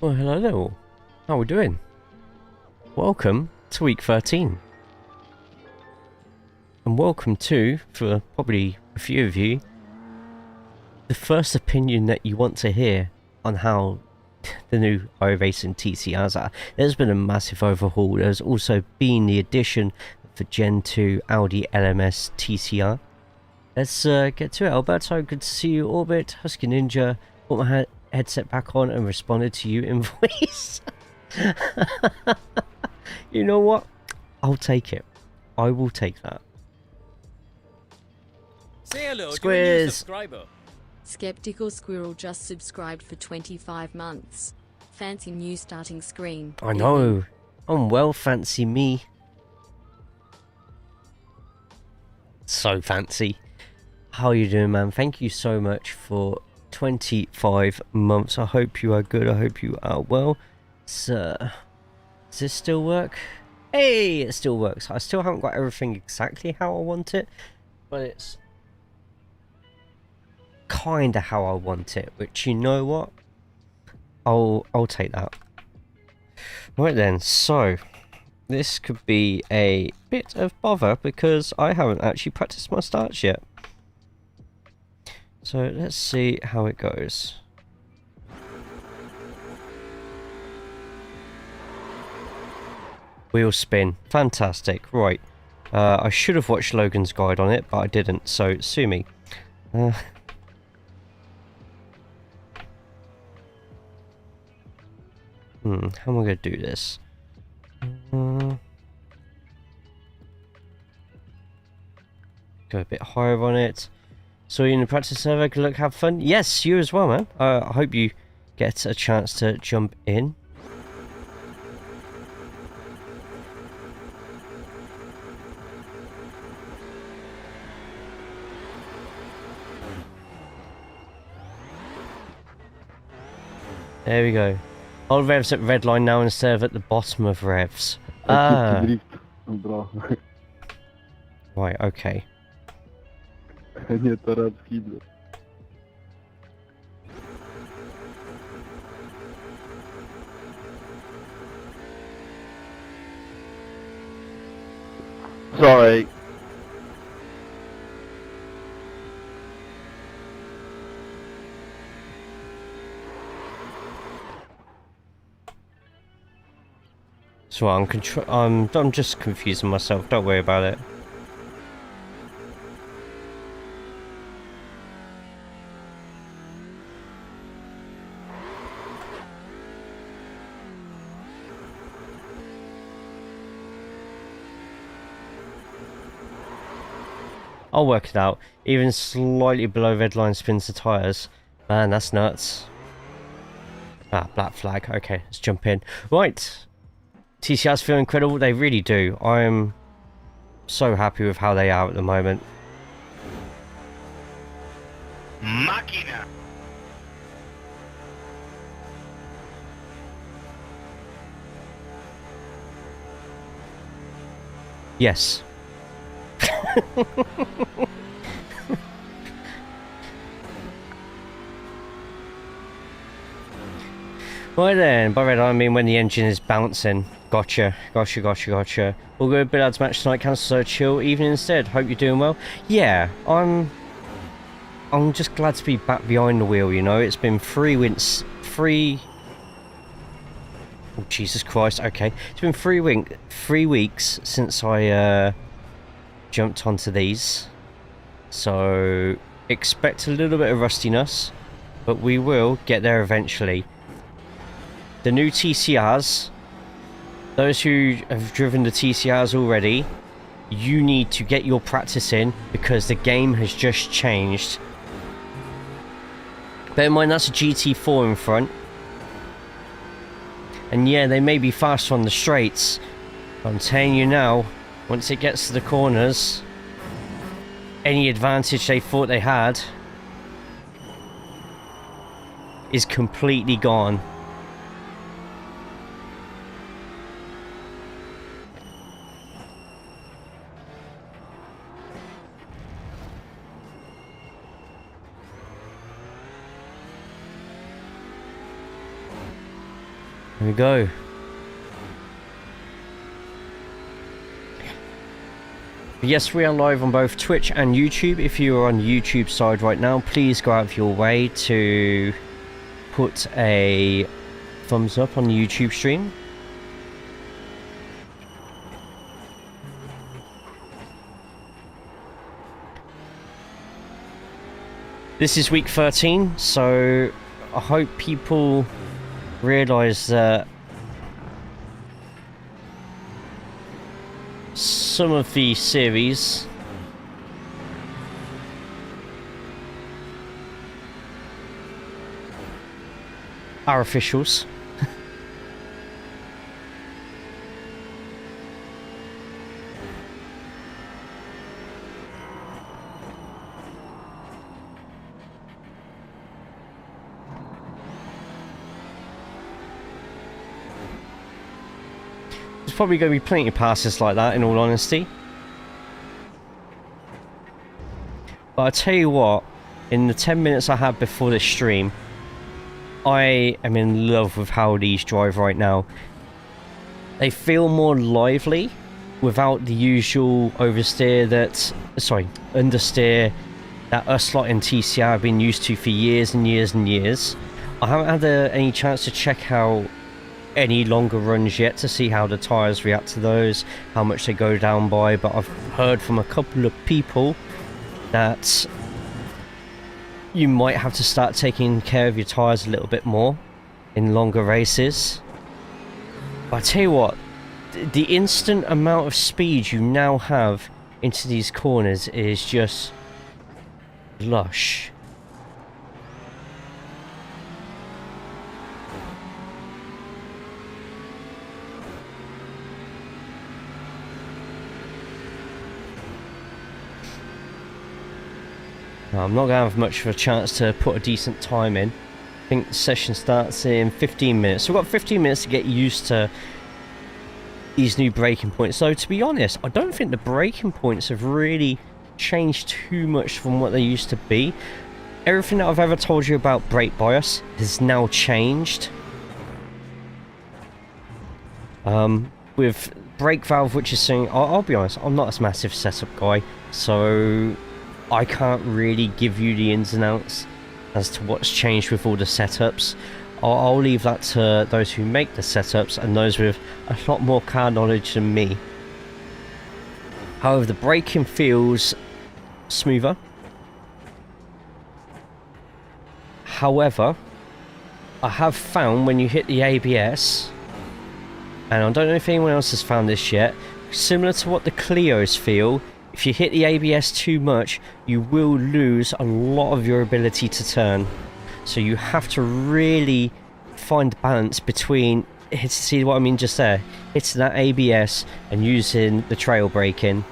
Well, hello there all. How are we doing? Welcome to week 13. And welcome to, for probably a few of you, the first opinion that you want to hear on how the new iRacing TCRs are. There's been a massive overhaul. There's also been the addition of the Gen 2 Audi LMS TCR. Let's get to it. Alberto, good to see you. Orbit, Husky Ninja, put my headset back on and responded to you in voice. You know what? I'll take it. I will take that. Say hello Squiz. to a new subscriber. Skeptical Squirrel just subscribed for 25 months. Fancy new starting screen. I know. I'm well, fancy me. So fancy. How are you doing, man? Thank you so much for 25 months. I hope you are good. I hope you are well. So, does this still work? Hey, it still works. I still haven't got everything exactly how I want it, but it's kind of how I want it, which, you know what? I'll take that. Right then, so this could be a bit of bother because I haven't actually practiced my starts yet. So let's see how it goes. Wheel spin. Fantastic. Right. I should have watched Logan's guide on it, but I didn't, so sue me. How am I going to do this? Go a bit higher on it. So you in the practice server, good luck, have fun. Yes, you as well, man. I hope you get a chance to jump in. There we go. All revs at red line now instead of at the bottom of revs. Ah. Right, okay. Sorry. So I'm just confusing myself. Don't worry about it. I'll work it out. Even slightly below red line spins the tyres. Man, that's nuts. Ah, black flag. Okay, let's jump in. Right. TCRs feel incredible. They really do. I'm so happy with how they are at the moment. Máquina. Yes. Right then, by red I mean when the engine is bouncing. Gotcha. We'll go billiards match tonight, cancel chill evening instead. Hope you're doing well. Yeah, I'm just glad to be back behind the wheel, you know. It's been 3 weeks. Oh Jesus Christ, okay. It's been 3 weeks since I jumped onto these. So expect a little bit of rustiness, but we will get there eventually. The new TCRs, those who have driven the TCRs already, you need to get your practice in because the game has just changed. Bear in mind that's a GT4 in front. And yeah, they may be faster on the straights, but I'm telling you now, once it gets to the corners, any advantage they thought they had is completely gone. There we go. Yes, we are live on both Twitch and YouTube. If you are on the YouTube side right now, please go out of your way to put a thumbs up on the YouTube stream. This is week 13, so I hope people realise that some of the series are officials. There's probably going to be plenty of passes like that, in all honesty. But I tell you what, in the 10 minutes I had before this stream, I am in love with how these drive right now. They feel more lively without the usual understeer that us lot in TCR have been used to for years and years and years. I haven't had any chance to check out any longer runs yet to see how the tyres react to those, how much they go down by, but I've heard from a couple of people that you might have to start taking care of your tyres a little bit more in longer races. But I tell you what, the instant amount of speed you now have into these corners is just lush. I'm not going to have much of a chance to put a decent time in. I think the session starts in 15 minutes. So we've got 15 minutes to get used to these new braking points. So to be honest, I don't think the braking points have really changed too much from what they used to be. Everything that I've ever told you about brake bias has now changed. With brake valve, which is saying, I'll be honest, I'm not a massive setup guy, so I can't really give you the ins and outs as to what's changed with all the setups. I'll leave that to those who make the setups and those with a lot more car knowledge than me. However, the braking feels smoother. However, I have found when you hit the ABS, and I don't know if anyone else has found this yet, similar to what the Clios feel, if you hit the ABS too much, you will lose a lot of your ability to turn. So you have to really find balance between, see what I mean just there, hitting that ABS and using the trail braking.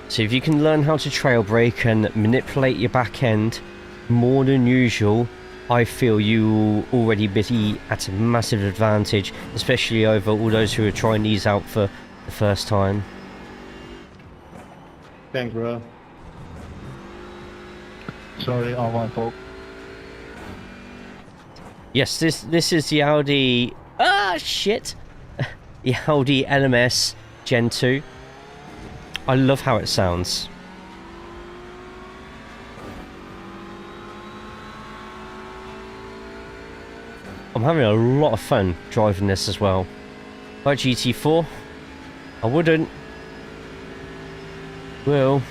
So if you can learn how to trail brake and manipulate your back end more than usual, I feel you will already be at a massive advantage, especially over all those who are trying these out for the first time. Thanks, bro. Sorry, all my fault. Yes, this is the Audi. The Audi LMS Gen2. I love how it sounds. I'm having a lot of fun driving this as well. Like GT4, I wouldn't. Will.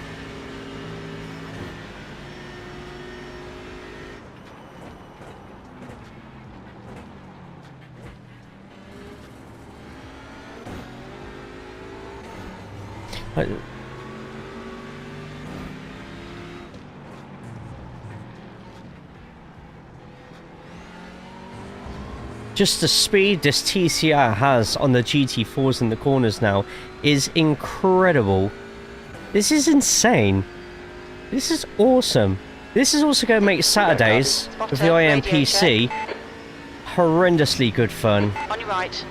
Just the speed this TCR has on the GT4s in the corners now is incredible. This is insane. This is awesome. This is also going to make Saturdays with the IMPC horrendously good fun. On your right.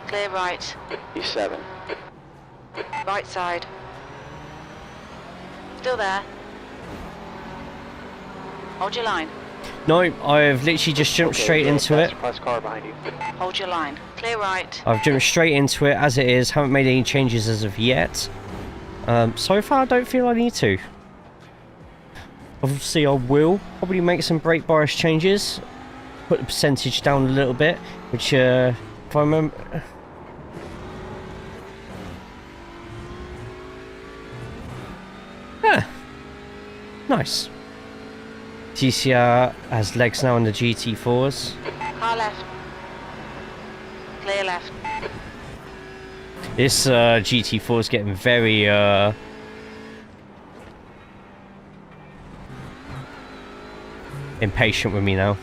Clear right. E7. Right side. Still there. Hold your line. No, I've literally just jumped straight into it. Cross car behind you. Hold your line. Clear right. I've jumped straight into it as it is. Haven't made any changes as of yet. So far, I don't feel I need to. Obviously, I will probably make some brake bias changes. Put the percentage down a little bit, which, if I remember... Nice. TCR has legs now on the GT4s. Car left. Clear left. This GT4 is getting very impatient with me now.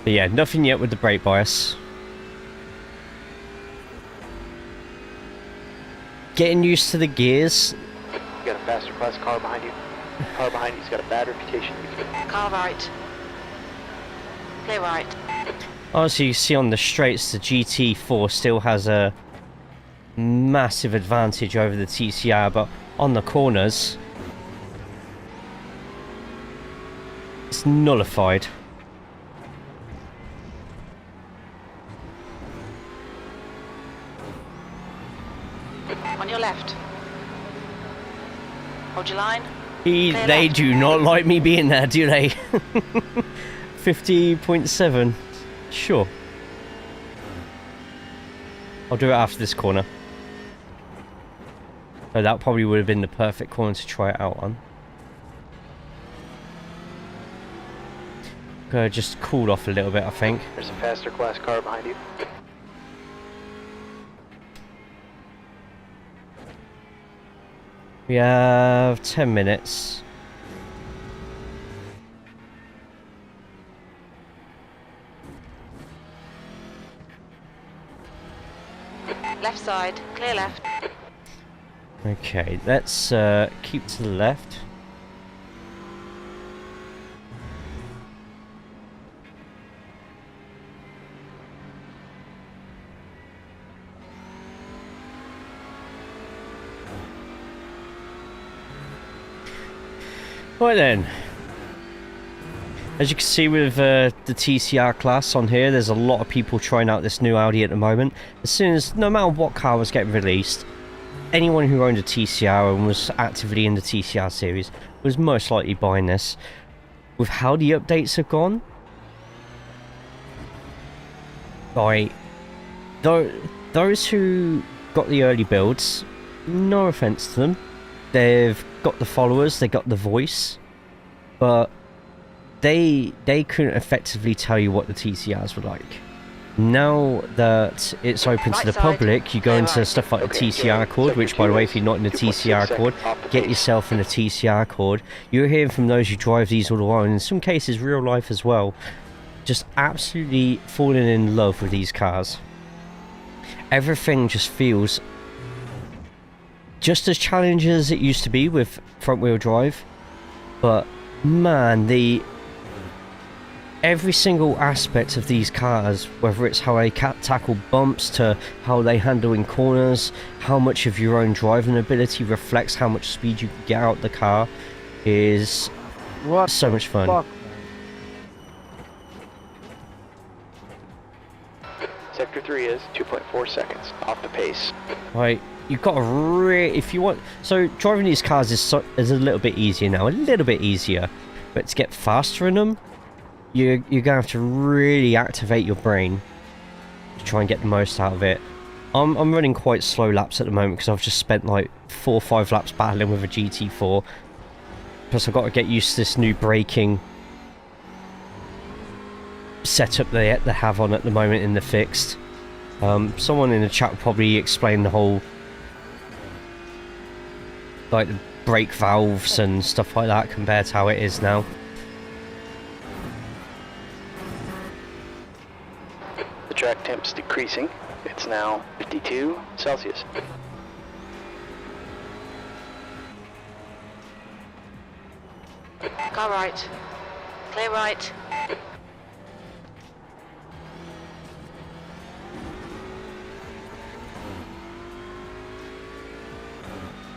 But yeah, nothing yet with the brake bias. Getting used to the gears. You got a faster class car behind you. Car behind you's got a bad reputation. Car right. Clear right. Obviously, you see on the straights, the GT4 still has a massive advantage over the TCR, but on the corners, it's nullified. On your left. Hold your line. They left. do not like me being there, do they? 50.7. Sure. I'll do it after this corner. So that probably would have been the perfect corner to try it out on. Just cooled off a little bit, I think. There's a faster class car behind you. We have 10 minutes. Left side. Clear left. Okay, let's keep to the left. Right then, as you can see with the TCR class on here, there's a lot of people trying out this new Audi at the moment. As soon as, no matter what car was getting released, anyone who owned a TCR and was actively in the TCR series was most likely buying this. With how the updates have gone, like, those who got the early builds, no offense to them, they've got the followers, they got the voice, but they couldn't effectively tell you what the TCRs were like. Now that it's open to the public, you go into stuff like the TCR Accord, which, by the way, if you're not in the TCR Accord, get yourself in the TCR Accord. You're hearing from those who drive these all the while, and in some cases real life as well, just absolutely falling in love with these cars. Everything just feels just as challenging as it used to be with front wheel drive, but man, every single aspect of these cars, whether it's how they tackle bumps to how they handle in corners, how much of your own driving ability reflects how much speed you can get out the car, is so much fun. Fuck. Sector 3 is 2.4 seconds off the pace. Right, you've got to if you want. So driving these cars is a little bit easier now, a little bit easier, but to get faster in them, you're gonna have to really activate your brain to try and get the most out of it. I'm running quite slow laps at the moment because I've just spent like 4 or 5 laps battling with a GT4. Plus I've got to get used to this new braking setup they have on at the moment in the fixed. Someone in the chat will probably explain the whole, like, the brake valves and stuff like that compared to how it is now. The track temp's decreasing. It's now 52 Celsius. Car right. Clear right.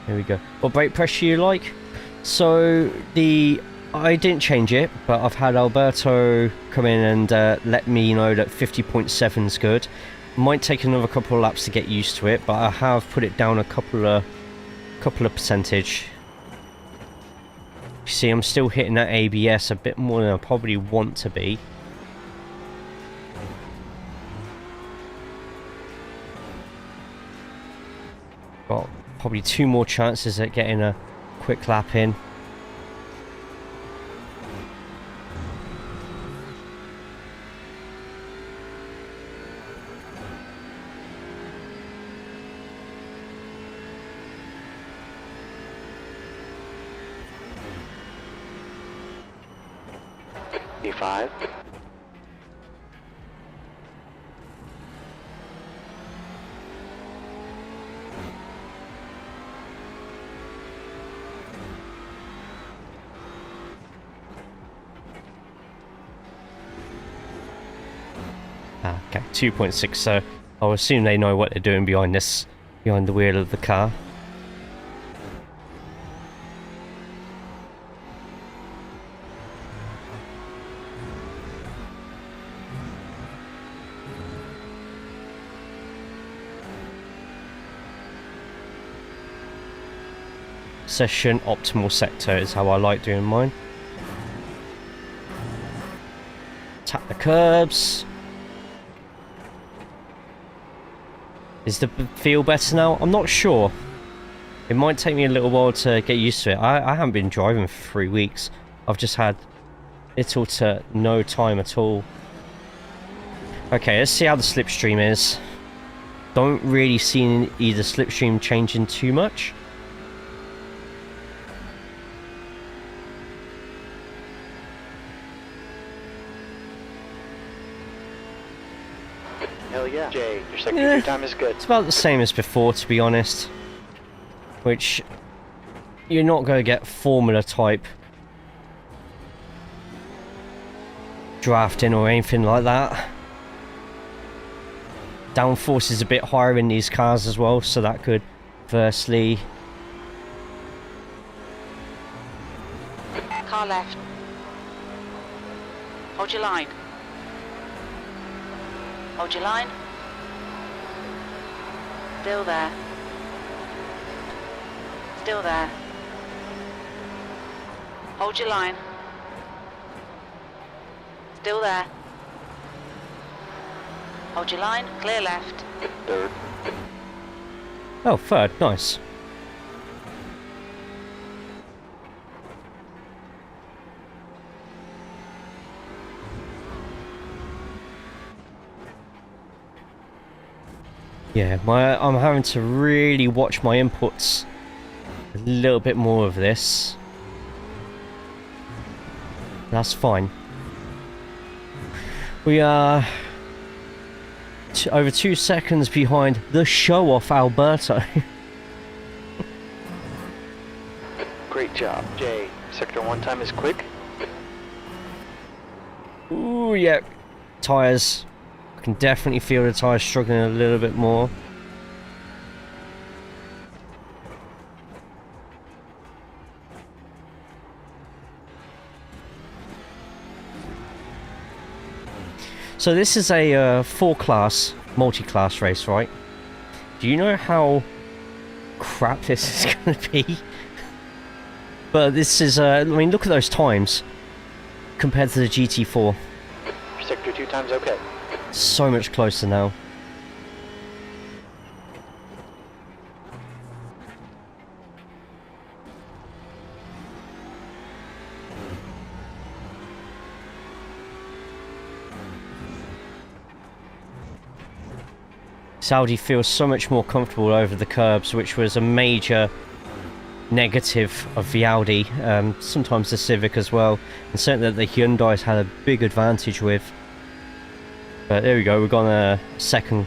There we go. What brake pressure you like? So I didn't change it, but I've had Alberto come in and let me know that 50.7 is good. Might take another couple of laps to get used to it, but I have put it down a couple of percentage. You see, I'm still hitting that ABS a bit more than I probably want to be. Got probably 2 more chances at getting a quick lap in. B5. Okay, 2.6, so I'll assume they know what they're doing behind the wheel of the car. Session optimal sector is how I like doing mine. Tap the curbs. Is the feel better now? I'm not sure. It might take me a little while to get used to it. I haven't been driving for 3 weeks. I've just had little to no time at all. Okay, let's see how the slipstream is. Don't really see either slipstream changing too much. Hell yeah. Jay, your secondary time is good. It's about the same as before, to be honest. Which, you're not going to get formula type drafting or anything like that. Downforce is a bit higher in these cars as well, so that could firstly... Car left. Hold your line. Hold your line. Still there. Still there. Hold your line. Still there. Hold your line. Clear left. Third. Oh, third, nice. Yeah, I'm having to really watch my inputs a little bit more of this. That's fine. We are over 2 seconds behind the show-off Alberto. Great job, Jay. Sector 1 time is quick. Ooh, yeah. Tyres. I can definitely feel the tyres struggling a little bit more. So this is a 4-class, multi-class race, right? Do you know how crap this is going to be? But this is, I mean, look at those times compared to the GT4. Sector 2 time's okay. So much closer now. Saudi feels so much more comfortable over the curbs, which was a major negative of the Audi, sometimes the Civic as well, and certainly that the Hyundai's had a big advantage with. But there we go, we've gone a second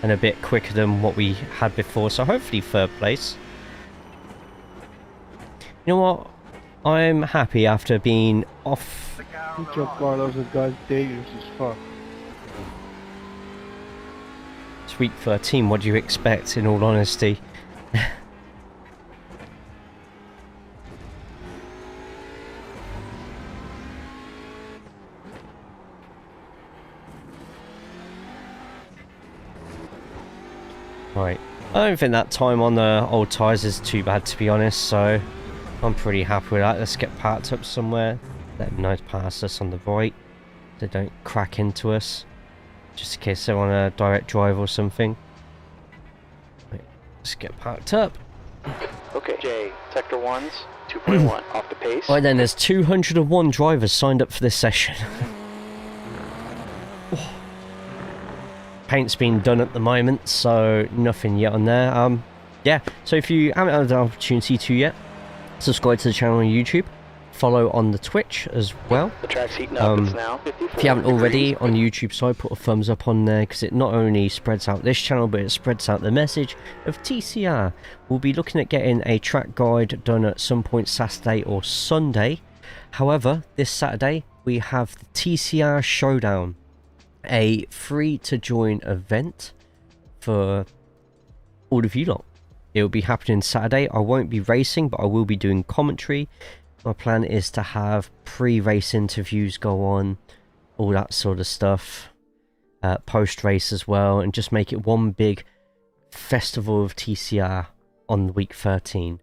and a bit quicker than what we had before, so hopefully third place. You know what? I'm happy after being off. Good job, Carlos. This guy's dangerous as fuck. It's week 13, what do you expect, in all honesty? I don't think that time on the old tyres is too bad, to be honest, so I'm pretty happy with that. Let's get parked up somewhere. Let them know to pass us on the right. They don't crack into us. Just in case they're on a direct drive or something. Right, let's get parked up. Okay, Jay, Sector 1's 2.1 off the pace. Right then, there's 201 drivers signed up for this session. Paint's been done at the moment, so nothing yet on there. Yeah, so if you haven't had an opportunity to yet, subscribe to the channel on YouTube, follow on the Twitch as well. The track's heating up, it's now 54 If you haven't already, degrees. on the YouTube side, put a thumbs up on there, because it not only spreads out this channel, but it spreads out the message of TCR. We'll be looking at getting a track guide done at some point Saturday or Sunday. However, this Saturday, we have the TCR Showdown, a free-to-join event for all of you lot. It will be happening Saturday. I won't be racing, but I will be doing commentary. My plan is to have pre-race interviews go on, all that sort of stuff, post-race as well, and just make it one big festival of TCR on week 13.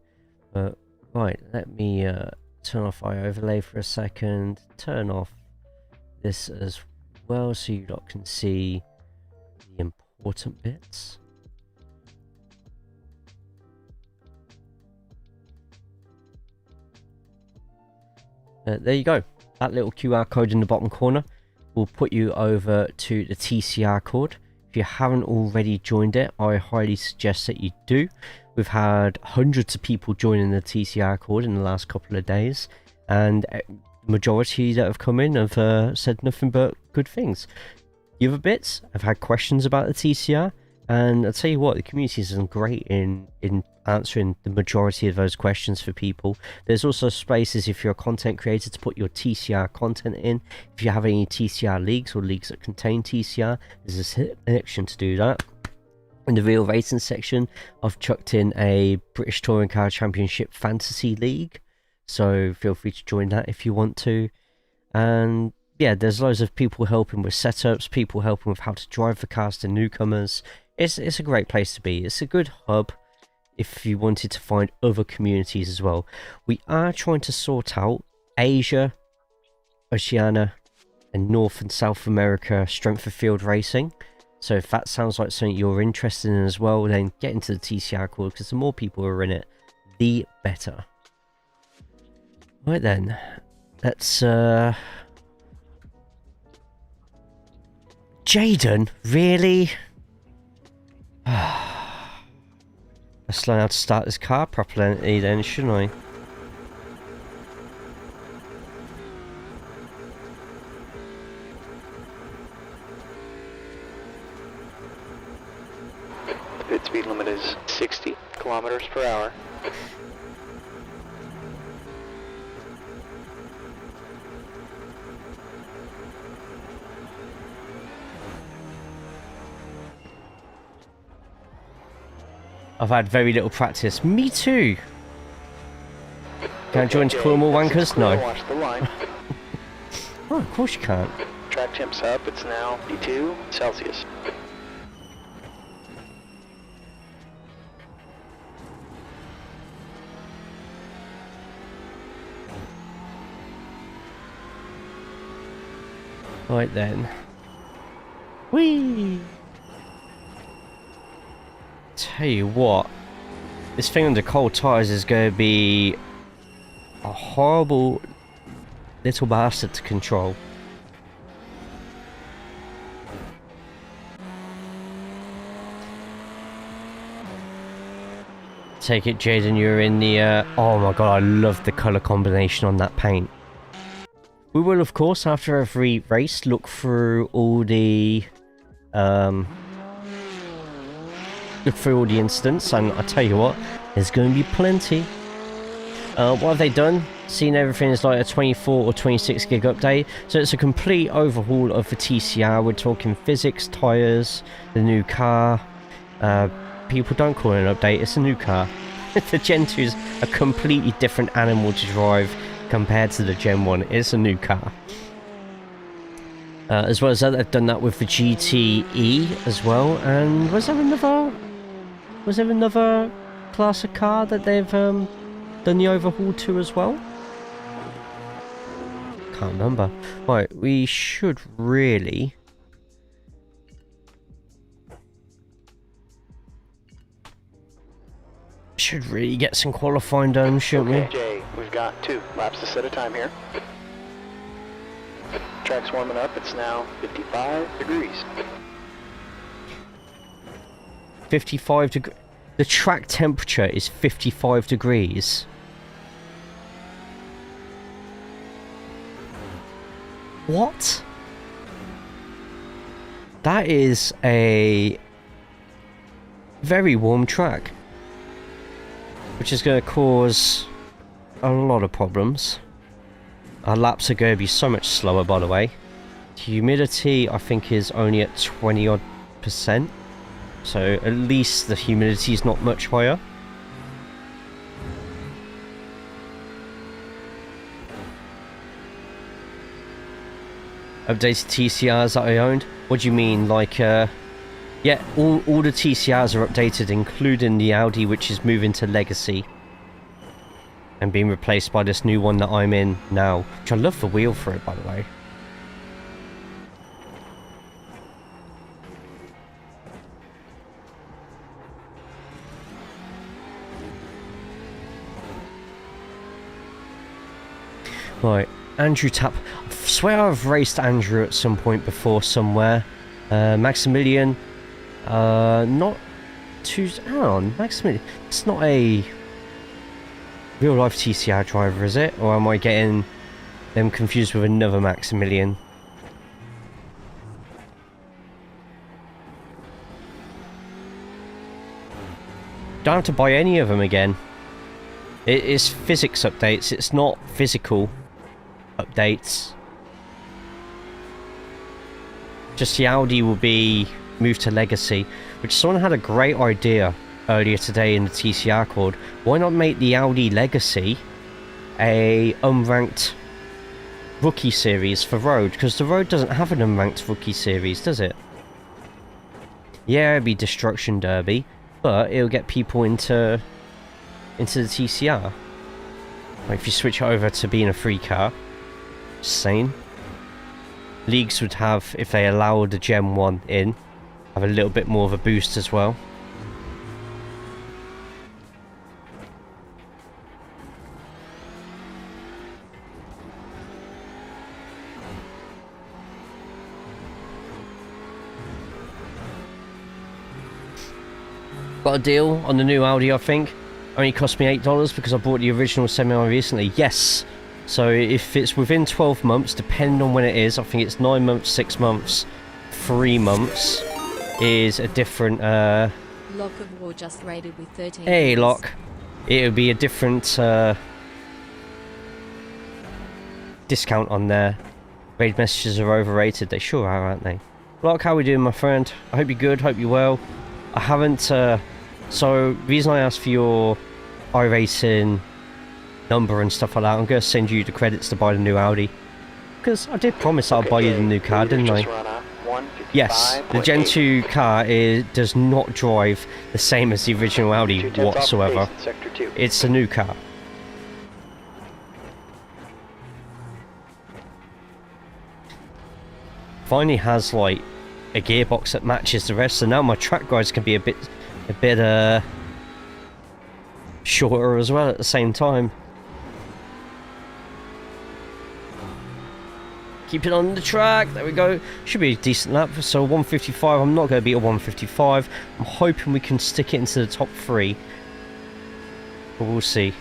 Right, let me turn off iOverlay for a second, turn off this as well so you lot can see the important bits. There you go. That little QR code in the bottom corner will put you over to the TCR code. If you haven't already joined it, I highly suggest that you do. We've had hundreds of people joining the TCR code in the last couple of days, and the majority that have come in have said nothing but good things. The other bits have had questions about the TCR, and I'll tell you what, the community has done great in answering the majority of those questions for people. There's also spaces if you're a content creator to put your TCR content in. If you have any TCR leagues or leagues that contain TCR, there's a section to do that. In the real racing section, I've chucked in a British Touring Car Championship Fantasy League, so feel free to join that if you want to. And yeah, there's loads of people helping with setups, people helping with how to drive the cars to newcomers. It's a great place to be. It's a good hub if you wanted to find other communities as well. We are trying to sort out Asia, Oceania, and North and South America strength of field racing. So if that sounds like something you're interested in as well, then get into the TCR call, because the more people who are in it, the better. Right then, let's Jaden, really? Let's learn how to start this car properly then, shouldn't I? The pit speed limit is 60 kilometers per hour. I've had very little practice. Me too. Can I join to call them all wankers? No. Watch the line. Oh, of course you can't. Track temp's up, it's now 52 Celsius. Right then. Whee! Tell you what, this thing under cold tyres is going to be a horrible little bastard to control. Take it, Jaden, you're in the oh my god, I love the colour combination on that paint. We will, of course, after every race, look through all the incidents, and I tell you what, there's going to be plenty. What have they done? Seen everything is like a 24 or 26 gig update, so it's a complete overhaul of the TCR. We're talking physics, tyres, the new car. People don't call it an update, it's a new car. The Gen 2 is a completely different animal to drive compared to the Gen 1. It's a new car. As well as that, they've done that with the GTE as well. And was there another Was there another class of car that they've done the overhaul to as well? Can't remember. Right, we should really... get some qualifying done, shouldn't Okay, we? Jay, we've got 2 laps to set a time here. Track's warming up. It's now 55 degrees. 55 degrees. The track temperature is 55 degrees. What? That is a very warm track, which is going to cause a lot of problems. Our laps are going to be so much slower, by the way. Humidity, I think, is only at 20 odd %. So at least the humidity is not much higher. Updated TCRs that I owned. What do you mean? Like, yeah, all the TCRs are updated, including the Audi, which is moving to Legacy and being replaced by this new one that I'm in now. Which I love the wheel for it, by the way. Right, Andrew Tapp. I swear I've raced Andrew at some point before somewhere. Maximilian. Not too... Hang on, Maximilian. It's not a real life TCR driver, is it? Or am I getting them confused with another Maximilian? Don't have to buy any of them again. It is physics updates, it's not physical updates. Just the Audi will be moved to Legacy, which someone had a great idea earlier today in the TCR code. Why not make the Audi Legacy a unranked rookie series for road? Because the road doesn't have an unranked rookie series, does it? Yeah, it'd be Destruction Derby, but it'll get people into the TCR. Like if you switch it over to being a free car. Same. Leagues would have, if they allowed the Gen 1 in, have a little bit more of a boost as well. Got a deal on the new Audi, I think. Only cost me $8 because I bought the original semi recently. Yes. So if it's within 12 months, depending on when it is, I think it's 9 months, 6 months, 3 months is a different... Lock of War just rated with 13. Hey, Lock. It'll be a different discount on there. Raid messages are overrated. They sure are, aren't they? Lock, how we doing, my friend? I hope you're good, hope you're well. I haven't... so, the reason I asked for your iRacing number and stuff like that, I'm going to send you the credits to buy the new Audi. Because I did promise I'll buy you the new car, didn't I? Yes, the Gen 2 car does not drive the same as the original Audi whatsoever. It's a new car. Finally has like a gearbox that matches the rest, so now my track guides can be a bit shorter as well at the same time. Keep it on the track, there we go. Should be a decent lap, so 155, I'm not going to beat a 155. I'm hoping we can stick it into the top 3. But we'll see.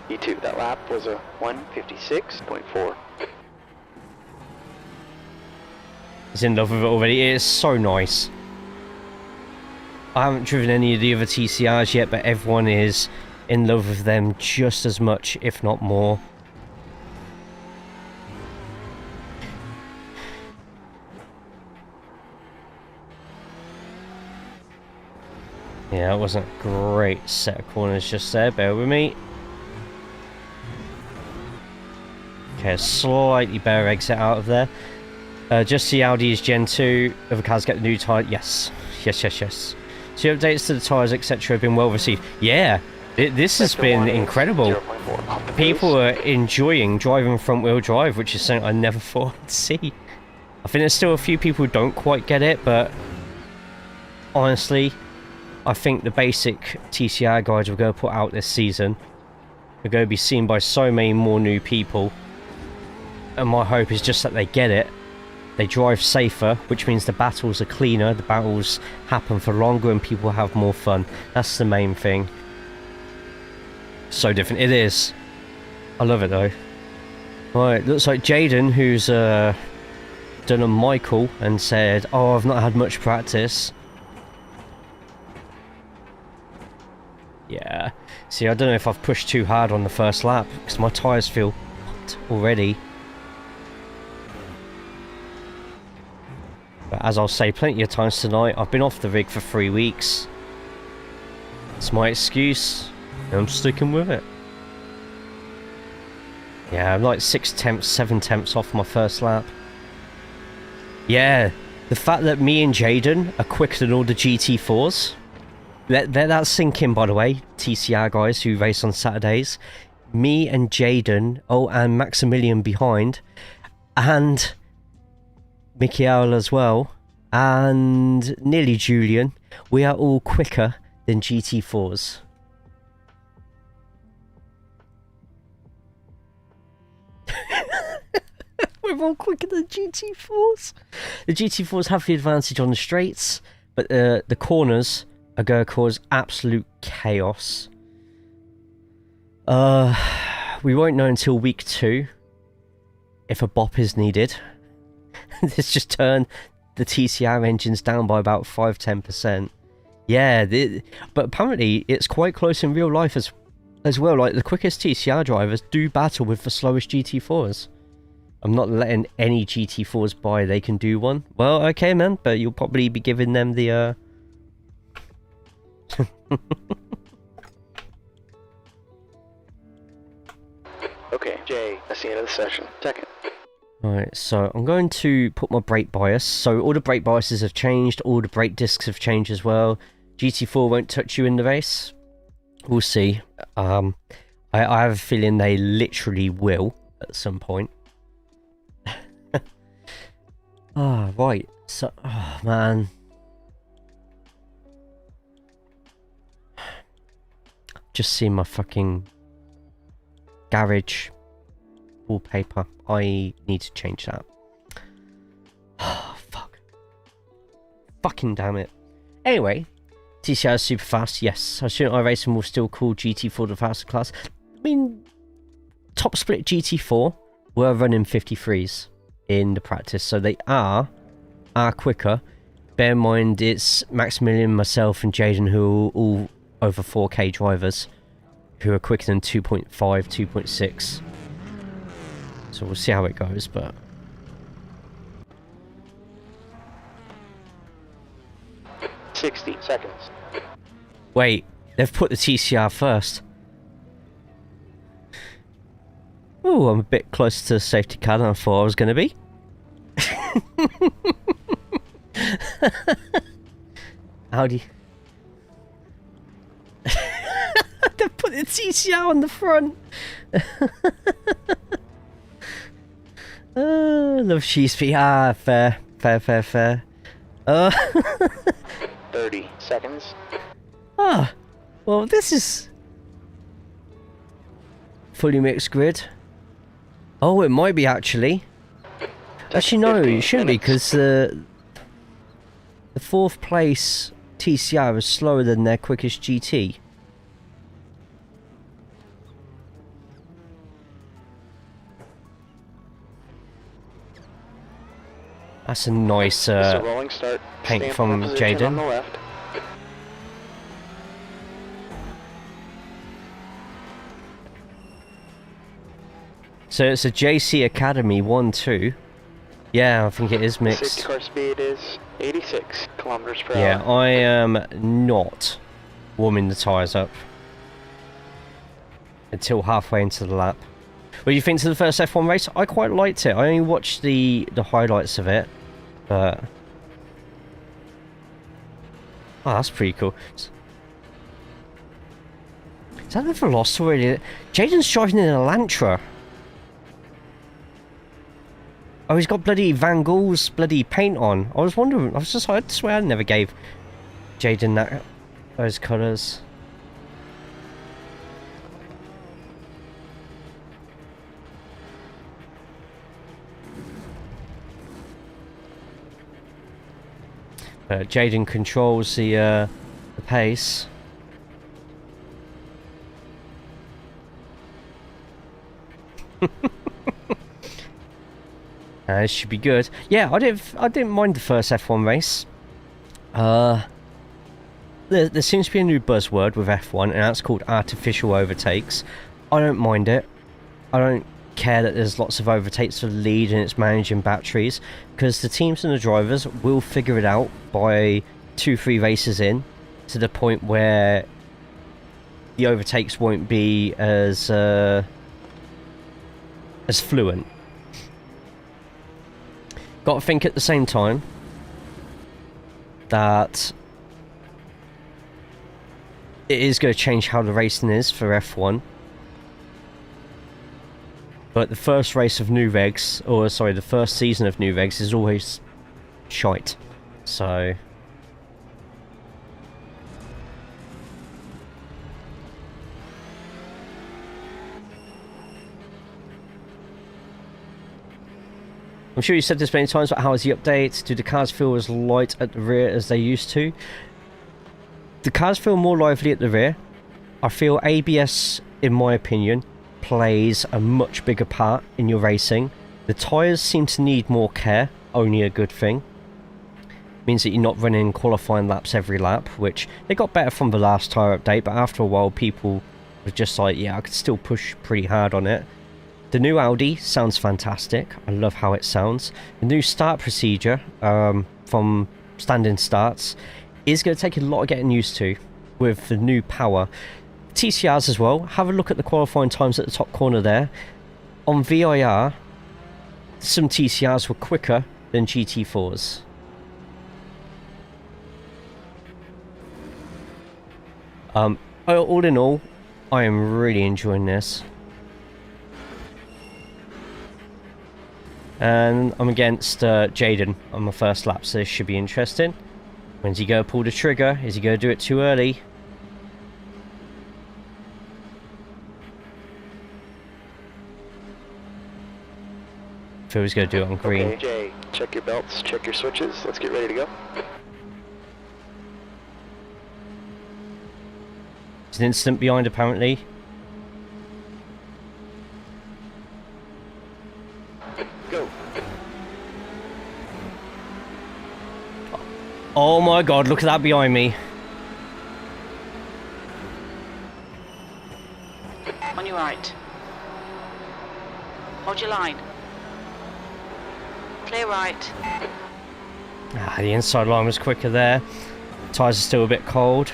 E2, that lap was a 156.4. He's in love with it already. It is so nice. I haven't driven any of the other TCRs yet, but everyone is in love with them just as much, if not more. Yeah, it wasn't a great set of corners just there, bear with me. Okay, a slightly better exit out of there. Just the Audi's Gen2. Other cars get the new tyre. Yes. Yes, yes, yes. So updates to the tyres, etc. have been well received. Yeah, this has been incredible. People are enjoying driving front wheel drive, which is something I never thought I'd see. I think there's still a few people who don't quite get it, but honestly, I think the basic TCR guides we're going to put out this season are going to be seen by so many more new people. And my hope is just that they get it. They drive safer, which means the battles are cleaner, the battles happen for longer, and people have more fun. That's the main thing. So different. It is. I love it though. Right, looks like Jaden, who's done a Michael and said, oh, I've not had much practice. Yeah. See, I don't know if I've pushed too hard on the first lap, because my tyres feel hot already. But as I'll say plenty of times tonight, I've been off the rig for 3 weeks. It's my excuse, and I'm sticking with it. Yeah, I'm like 6 tenths, 7 tenths off my first lap. Yeah, the fact that me and Jaden are quicker than all the GT4s. Let that sink in, by the way, TCR guys who race on Saturdays. Me and Jaden, oh, and Maximilian behind, and Michael as well, and nearly Julian. We are all quicker than GT4s. We're all quicker than GT4s. The GT4s have the advantage on the straights, but the corners are going to cause absolute chaos. We won't know until week 2 if a bop is needed. This just turned the TCR engines down by about 5-10%. Yeah, but apparently it's quite close in real life as well. Like, the quickest TCR drivers do battle with the slowest GT4s. I'm not letting any GT4s by they can do one. Well, okay, man, but you'll probably be giving them the Okay, Jay, that's the end of the session. Second. Alright, so I'm going to put my brake bias. So all the brake biases have changed, all the brake discs have changed as well. GT4 won't touch you in the race. We'll see. I have a feeling they literally will at some point. Ah, right. So, oh man. Just seen my fucking garage wallpaper. I need to change that. Oh, fuck. Fucking damn it. Anyway, TCR is super fast. Yes, I assume iRacing will still call GT4 the faster class. I mean, top split GT4 were running 53s in the practice, so they are quicker. Bear in mind, it's Maximilian, myself, and Jaden who are all over 4K drivers who are quicker than 2.5, 2.6. So we'll see how it goes, but 60 seconds. wait, they've put the TCR first. Oh, I'm a bit closer to the safety car than I thought I was going to be. Audi. They've put the TCR on the front. Love cheese feet. Ah, fair. 30 seconds. Ah, well, this is fully mixed grid. Oh, it might be actually. Actually, no, it shouldn't be, because the 4th place TCR is slower than their quickest GT. That's a nice rolling start. paint Stay in from pole position on the Jaden. left. So it's a JC Academy 1-2. Yeah, I think it is mixed. Safety car speed is 86 kilometers per Yeah, hour. I am not warming the tyres up until halfway into the lap. What do you think to the first F1 race? I quite liked it. I only watched the highlights of it, but oh, that's pretty cool. Is that the Veloster already? Jaden's driving in an Elantra. Oh, he's got bloody Van Gaul's bloody paint on. I was wondering. I swear I never gave Jaden those colours. Jaden controls the pace. This should be good. Yeah, I didn't mind the first F1 race. There seems to be a new buzzword with F1, and that's called artificial overtakes. I don't mind it. I don't care that there's lots of overtakes for the lead and it's managing batteries, because the teams and the drivers will figure it out by 2-3 races in, to the point where the overtakes won't be as fluent. Got to think at the same time that it is going to change how the racing is for F1. But the first race of new regs, or sorry, the first season of new regs is always shite. So I'm sure you said this many times, but how is the update? Do the cars feel as light at the rear as they used to? The cars feel more lively at the rear. I feel ABS, in my opinion, plays a much bigger part in your racing. The tyres seem to need more care, only a good thing. Means that you're not running qualifying laps every lap, which they got better from the last tyre update, but after a while people were just like, yeah, I could still push pretty hard on it. The new Audi sounds fantastic. I love how it sounds. The new start procedure from standing starts is going to take a lot of getting used to with the new power. TCRs as well. Have a look at the qualifying times at the top corner there. On VIR, some TCRs were quicker than GT4s. All in all, I am really enjoying this. And I'm against Jaden on my first lap, so this should be interesting. When's he going to pull the trigger? Is he going to do it too early? Phil's going to do it on green. Okay, Jay, check your belts, check your switches. Let's get ready to go. There's an incident behind, apparently. Go. Oh my god, look at that behind me. On your right. Hold your line. Clear right. The inside line was quicker there. Tyres are still a bit cold.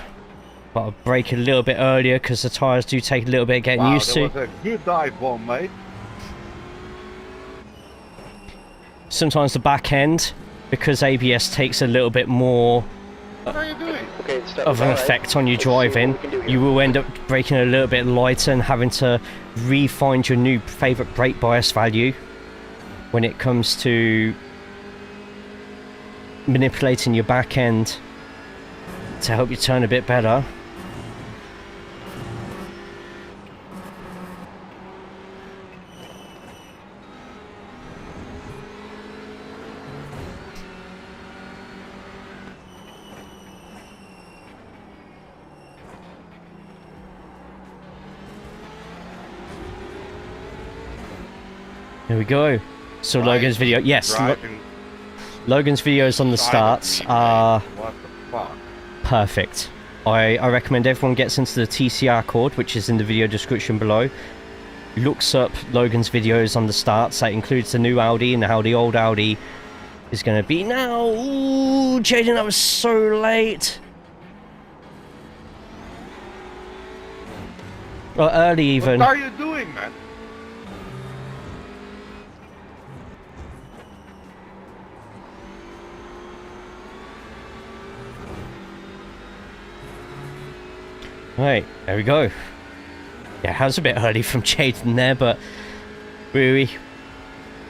But I'll brake a little bit earlier because the tyres do take a little bit of getting used to. That was a good dive bomb, mate. Sometimes the back end, because ABS takes a little bit more What are you doing? Okay, step of an aside. effect on your Let's see what driving, we can do here. you will end up braking a little bit lighter and having to re-find your new favourite brake bias value when it comes to manipulating your back end to help you turn a bit better. Here we go. So Logan's video, yes, Driving Logan's videos on the starts are What the fuck? perfect. I recommend everyone gets into the TCR cord, which is in the video description below. Looks up Logan's videos on the starts. That includes the new Audi and how the old Audi is going to be now. Ooh, Jaden, that was so late. Or early even. What are you doing, man? Right, there we go. Yeah, that was a bit early from Jaden there, but we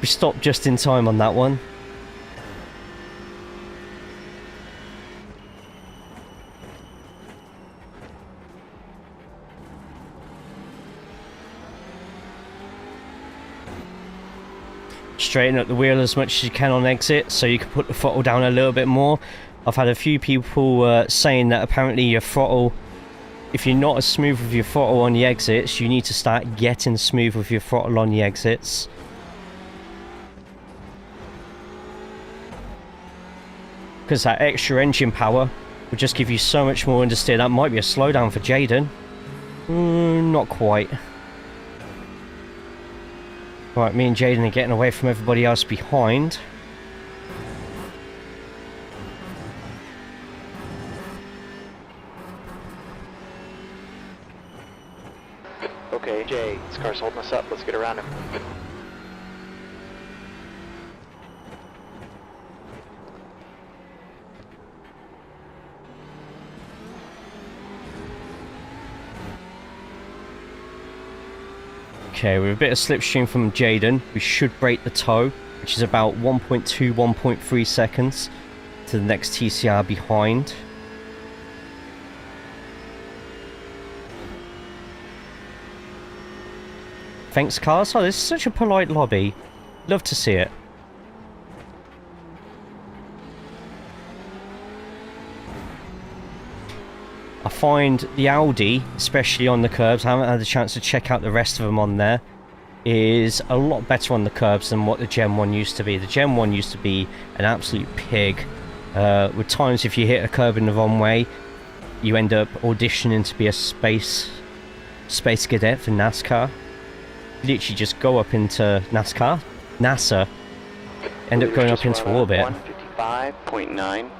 stopped just in time on that one. Straighten up the wheel as much as you can on exit so you can put the throttle down a little bit more. I've had a few people saying that apparently your throttle, if you're not as smooth with your throttle on the exits, you need to start getting smooth with your throttle on the exits. Because that extra engine power will just give you so much more understeer. That might be a slowdown for Jaden. Not quite. Right, me and Jaden are getting away from everybody else behind. Okay, Jay, this car's holding us up. Let's get around him. Okay, with a bit of slipstream from Jaden, we should break the toe, which is about 1.2, 1.3 seconds to the next TCR behind. Thanks, cars. Oh, this is such a polite lobby. Love to see it. I find the Audi, especially on the curbs, I haven't had a chance to check out the rest of them on there, is a lot better on the curbs than what the Gen 1 used to be. The Gen 1 used to be an absolute pig. With times if you hit a curb in the wrong way, you end up auditioning to be a space cadet for NASCAR. Literally just go up into NASA, end up going up into orbit. 155.9.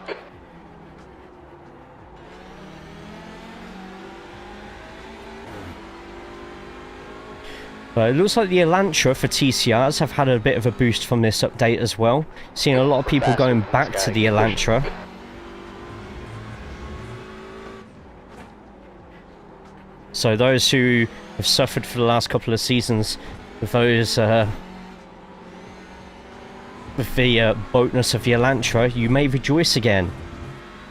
It looks like the Elantra for TCRs have had a bit of a boost from this update as well. Seeing a lot of people going back to the Elantra. So those who have suffered for the last couple of seasons with those with the boatness of the Elantra, you may rejoice again,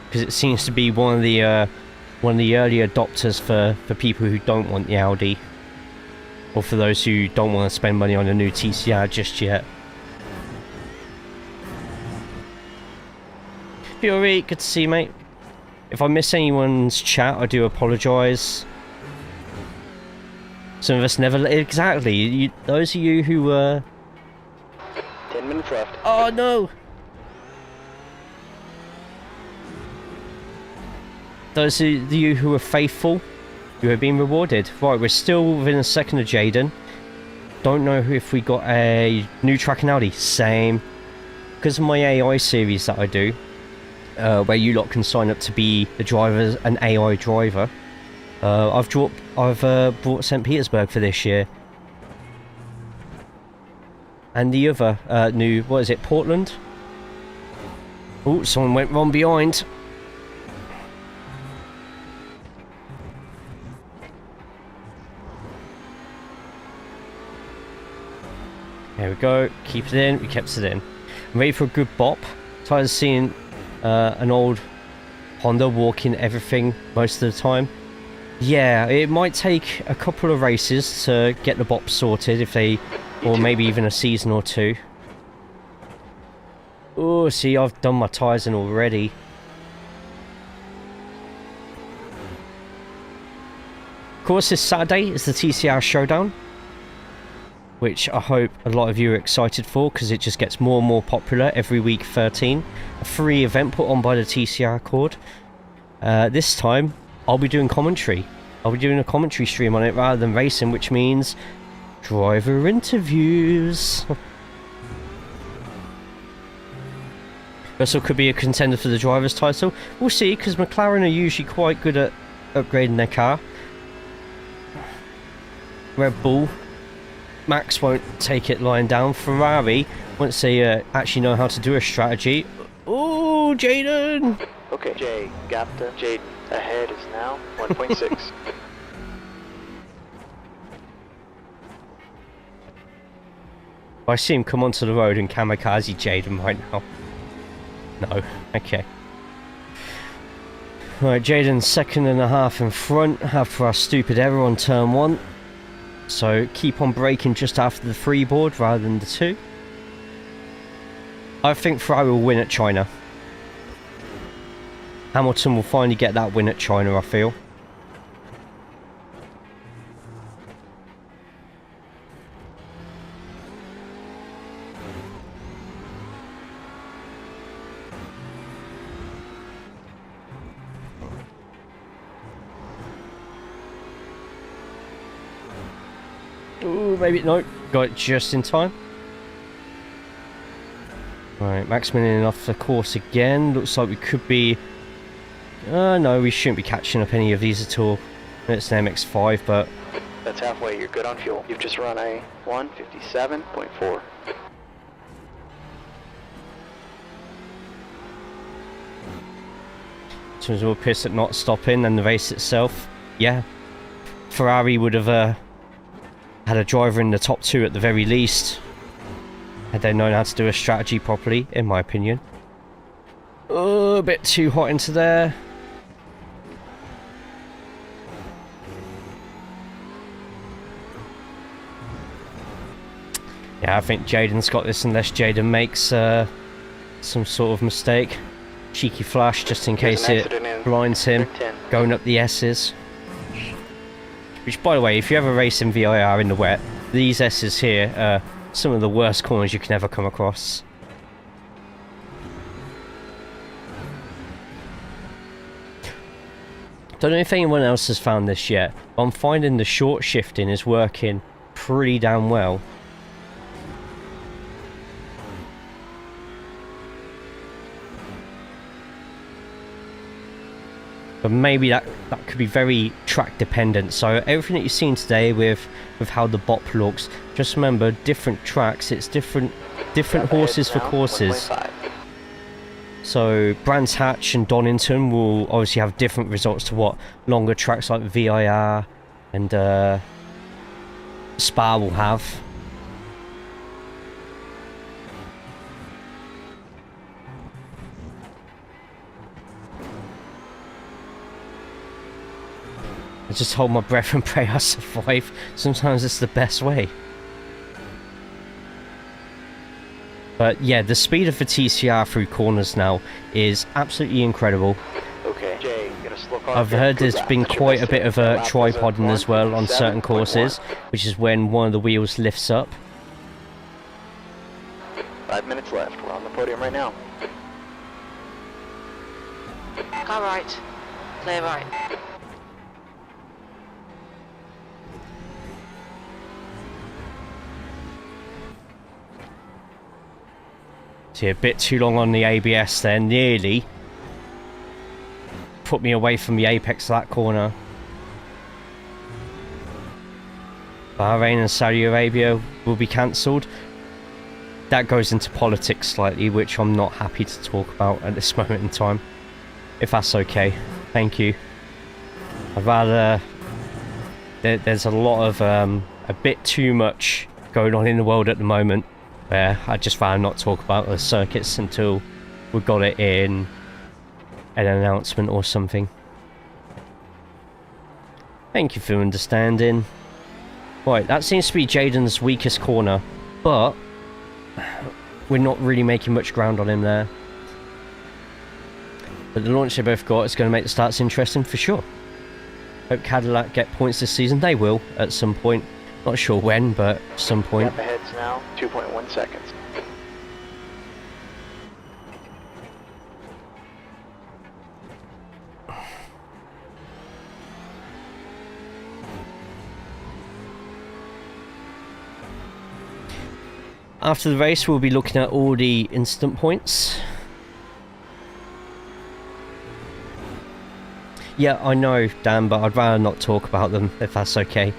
because it seems to be one of the early adopters for people who don't want the Audi. Or for those who don't want to spend money on a new TCR just yet. Fury, good to see you, mate. If I miss anyone's chat, I do apologise. Some of us never... Exactly. Those of you who... 10 minutes left. Oh, no! Those of you who are faithful, you have been rewarded. Right, we're still within a second of Jaden. Don't know if we got a new track in Audi. Same. Because of my AI series that I do, where you lot can sign up to be the driver, an AI driver. I've brought St. Petersburg for this year. And the other new, what is it, Portland? Oh, someone went wrong behind. There we go, keep it in, we kept it in. I'm ready for a good bop. Tired of seeing an old Honda walking everything most of the time. Yeah, it might take a couple of races to get the bop sorted, if they, or maybe even a season or two. Oh, see, I've done my tyres in already. Of course, this Saturday is the TCR Showdown, which I hope a lot of you are excited for, because it just gets more and more popular every week 13. A free event put on by the TCR Accord. This time, I'll be doing commentary. I'll be doing a commentary stream on it rather than racing, which means driver interviews. Russell could be a contender for the driver's title. We'll see, because McLaren are usually quite good at upgrading their car. Red Bull, Max won't take it lying down. Ferrari, once they actually know how to do a strategy. Oh, Jaden! Okay, Jay, gap to Jade. Ahead is now 1.6. I see him come onto the road and kamikaze Jaden right now. No, okay. Right, Jaden's 2.5 in front after our stupid error on turn 1. So keep on braking just after the freeboard rather than the 2. I think Ferrari will win at China. Hamilton will finally get that win at China, I feel. Ooh, maybe, no, got it just in time. Right, Max Minion off the course again. Looks like we could be... no, we shouldn't be catching up any of these at all. It's an MX-5, but... That's halfway, you're good on fuel. You've just run a 157.4. So we're pissed at not stopping and the race itself. Yeah, Ferrari would have had a driver in the top 2 at the very least, had they known how to do a strategy properly, in my opinion. Oh, a bit too hot into there. Yeah, I think Jaden's got this unless Jaden makes some sort of mistake. Cheeky flash just in case it blinds him, going up the S's. Which, by the way, if you ever race in VIR in the wet, these S's here are some of the worst corners you can ever come across. Don't know if anyone else has found this yet, but I'm finding the short shifting is working pretty damn well. But maybe that could be very track dependent. So everything that you've seen today with how the BOP looks, just remember different tracks, it's different horses for courses. 1.5. So Brands Hatch and Donington will obviously have different results to what longer tracks like VIR and Spa will have. I just hold my breath and pray I survive. Sometimes it's the best way. But yeah, the speed of the TCR through corners now is absolutely incredible. Okay, Jay, get a slow car. I've heard there's been quite a bit of a tripoding as well on certain courses, which is when one of the wheels lifts up. 5 minutes left. We're on the podium right now. Car right. Clear right. See, a bit too long on the ABS there, nearly put me away from the apex of that corner. Bahrain and Saudi Arabia will be cancelled. That goes into politics slightly, which I'm not happy to talk about at this moment in time. If that's okay, thank you. I'd rather... There's a lot of... a bit too much going on in the world at the moment, where I'd just rather not talk about the circuits until we've got it in an announcement or something. Thank you for understanding. Right, that seems to be Jaden's weakest corner, but we're not really making much ground on him there. But the launch they both got is going to make the starts interesting for sure. Hope Cadillac get points this season. They will at some point. Not sure when, but some point. Gap ahead's now 2.1 seconds. After the race, we'll be looking at all the instant points. Yeah, I know, Dan, but I'd rather not talk about them, if that's okay.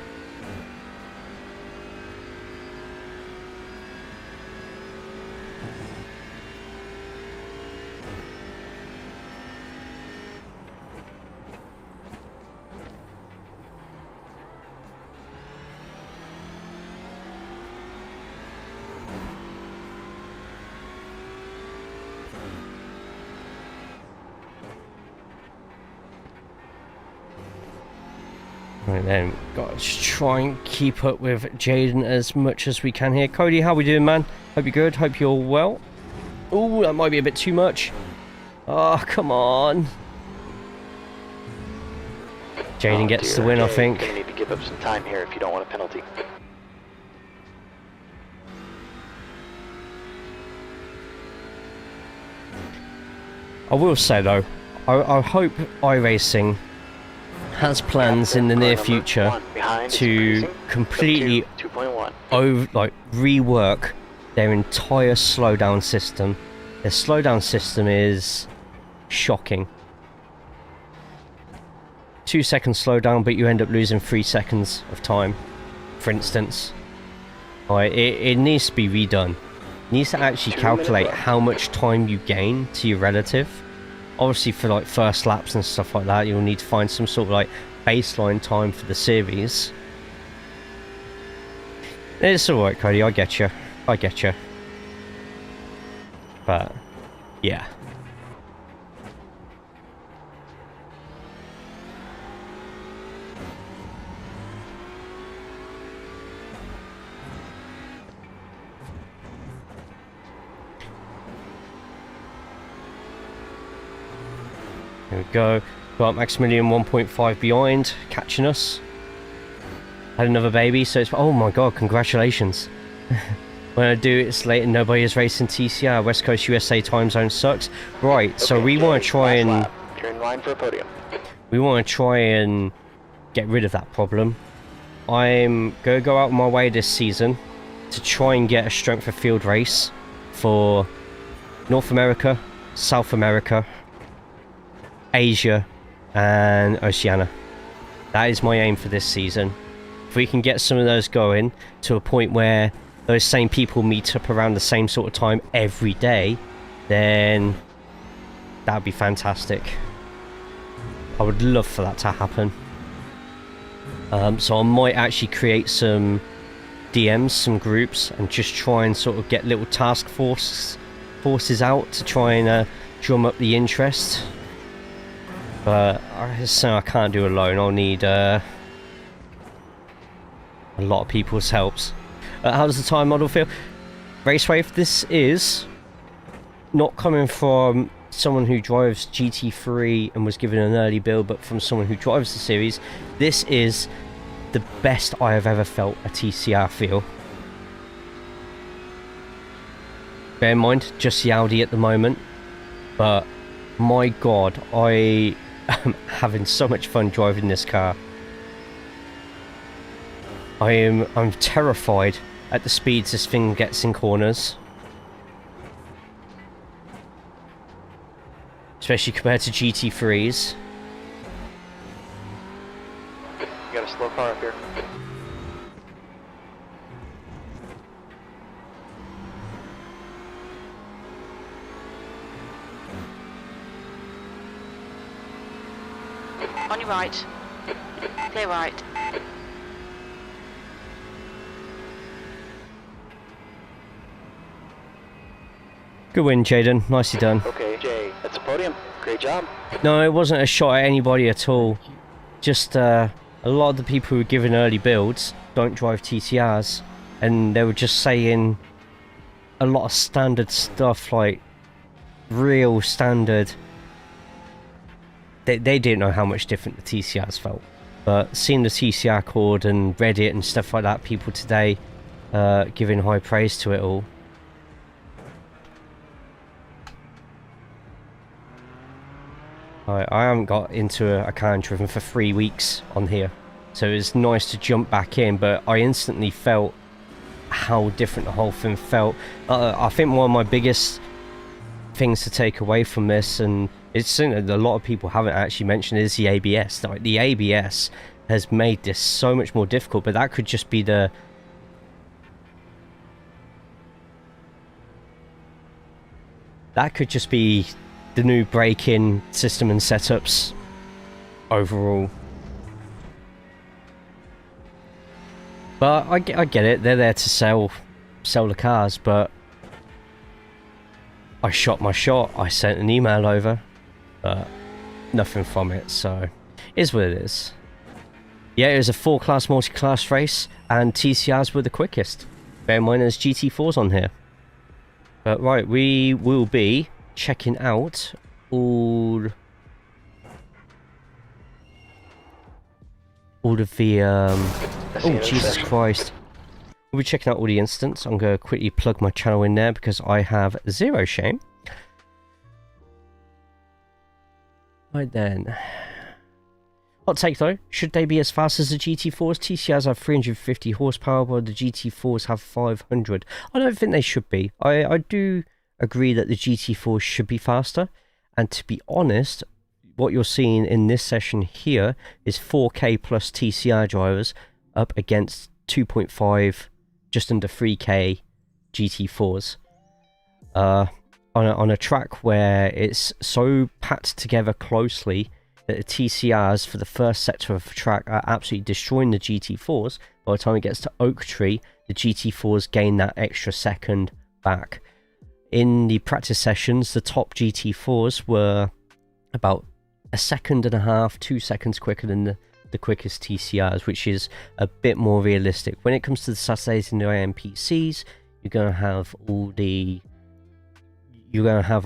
Right then, got to try and keep up with Jaden as much as we can here. Cody, how we doing, man? Hope you're good. Hope you're well. Oh, that might be a bit too much. Oh, come on. Jaden gets the win, I think. You're gonna need to give up some time here if you don't want a penalty. I will say though, I hope iRacing has plans in the near future to completely rework their entire slowdown system. Their slowdown system is shocking. 2 second slowdown, but you end up losing 3 seconds of time, for instance. It needs to be redone. It needs to actually calculate how much time you gain to your relative. Obviously for like first laps and stuff like that, you'll need to find some sort of like baseline time for the series. It's alright, Cody, I get you. I get you. But, yeah. There we go. Got Maximilian 1.5 behind, catching us. Had another baby, so it's... Oh my god, congratulations. When I do it's late and nobody is racing TCR. West Coast USA time zone sucks. Right, okay, so we want to try and... You're in line for a podium. We want to try and get rid of that problem. I'm going to go out of my way this season to try and get a strength of field race for North America, South America, Asia and Oceania. That is my aim for this season. If we can get some of those going to a point where those same people meet up around the same sort of time every day, then that would be fantastic. I would love for that to happen. So I might actually create some DMs, some groups, and just try and sort of get little task forces out to try and drum up the interest. But I can't do it alone. I'll need a lot of people's helps. How does the time model feel? Racewave, this is not coming from someone who drives GT3 and was given an early build, but from someone who drives the series. This is the best I have ever felt a TCR feel. Bear in mind, just the Audi at the moment, but my god, I am having so much fun driving this car. I'm terrified at the speeds this thing gets in corners, especially compared to GT3s. You got a slow car up here. On your right. Clear right. Good win, Jaden. Nicely done. Okay, Jay, that's a podium. Great job. No, it wasn't a shot at anybody at all. Just a lot of the people who were given early builds don't drive TCRs, and they were just saying a lot of standard stuff, like real standard. They didn't know how much different the TCRs felt. But seeing the TCR cord and Reddit and stuff like that, people today giving high praise to it all. I haven't got into a car and driven for 3 weeks on here, so it's nice to jump back in, but I instantly felt how different the whole thing felt. I think one of my biggest things to take away from this, and it's something that a lot of people haven't actually mentioned, is the ABS. Like, the ABS has made this so much more difficult, but that could just be the... That could just be the new braking system and setups overall. But I get it, they're there to sell the cars, but I shot my shot. I sent an email over, but nothing from it, so it is what it is. Yeah, it was a 4-class multi-class race, and TCRs were the quickest. Bear in mind there's GT4s on here. But right, we will be checking out all of the oh Jesus Christ. We'll be checking out all the instants. I'm going to quickly plug my channel in there because I have zero shame. Right then. Hot take though, should they be as fast as the GT4s? TCRs have 350 horsepower while the GT4s have 500. I don't think they should be. I do agree that the GT4s should be faster. And to be honest, what you're seeing in this session here is 4K plus TCR drivers up against 2.5, just under 3K GT4s. On a track where it's so packed together closely that the TCRs for the first sector of the track are absolutely destroying the GT4s. By the time it gets to Oak Tree, the GT4s gain that extra second back. In the practice sessions, the top GT4s were about 1.5 seconds, 2 seconds quicker than the quickest TCRs, which is a bit more realistic. When it comes to the Saturdays and the AMPCs, you're going to have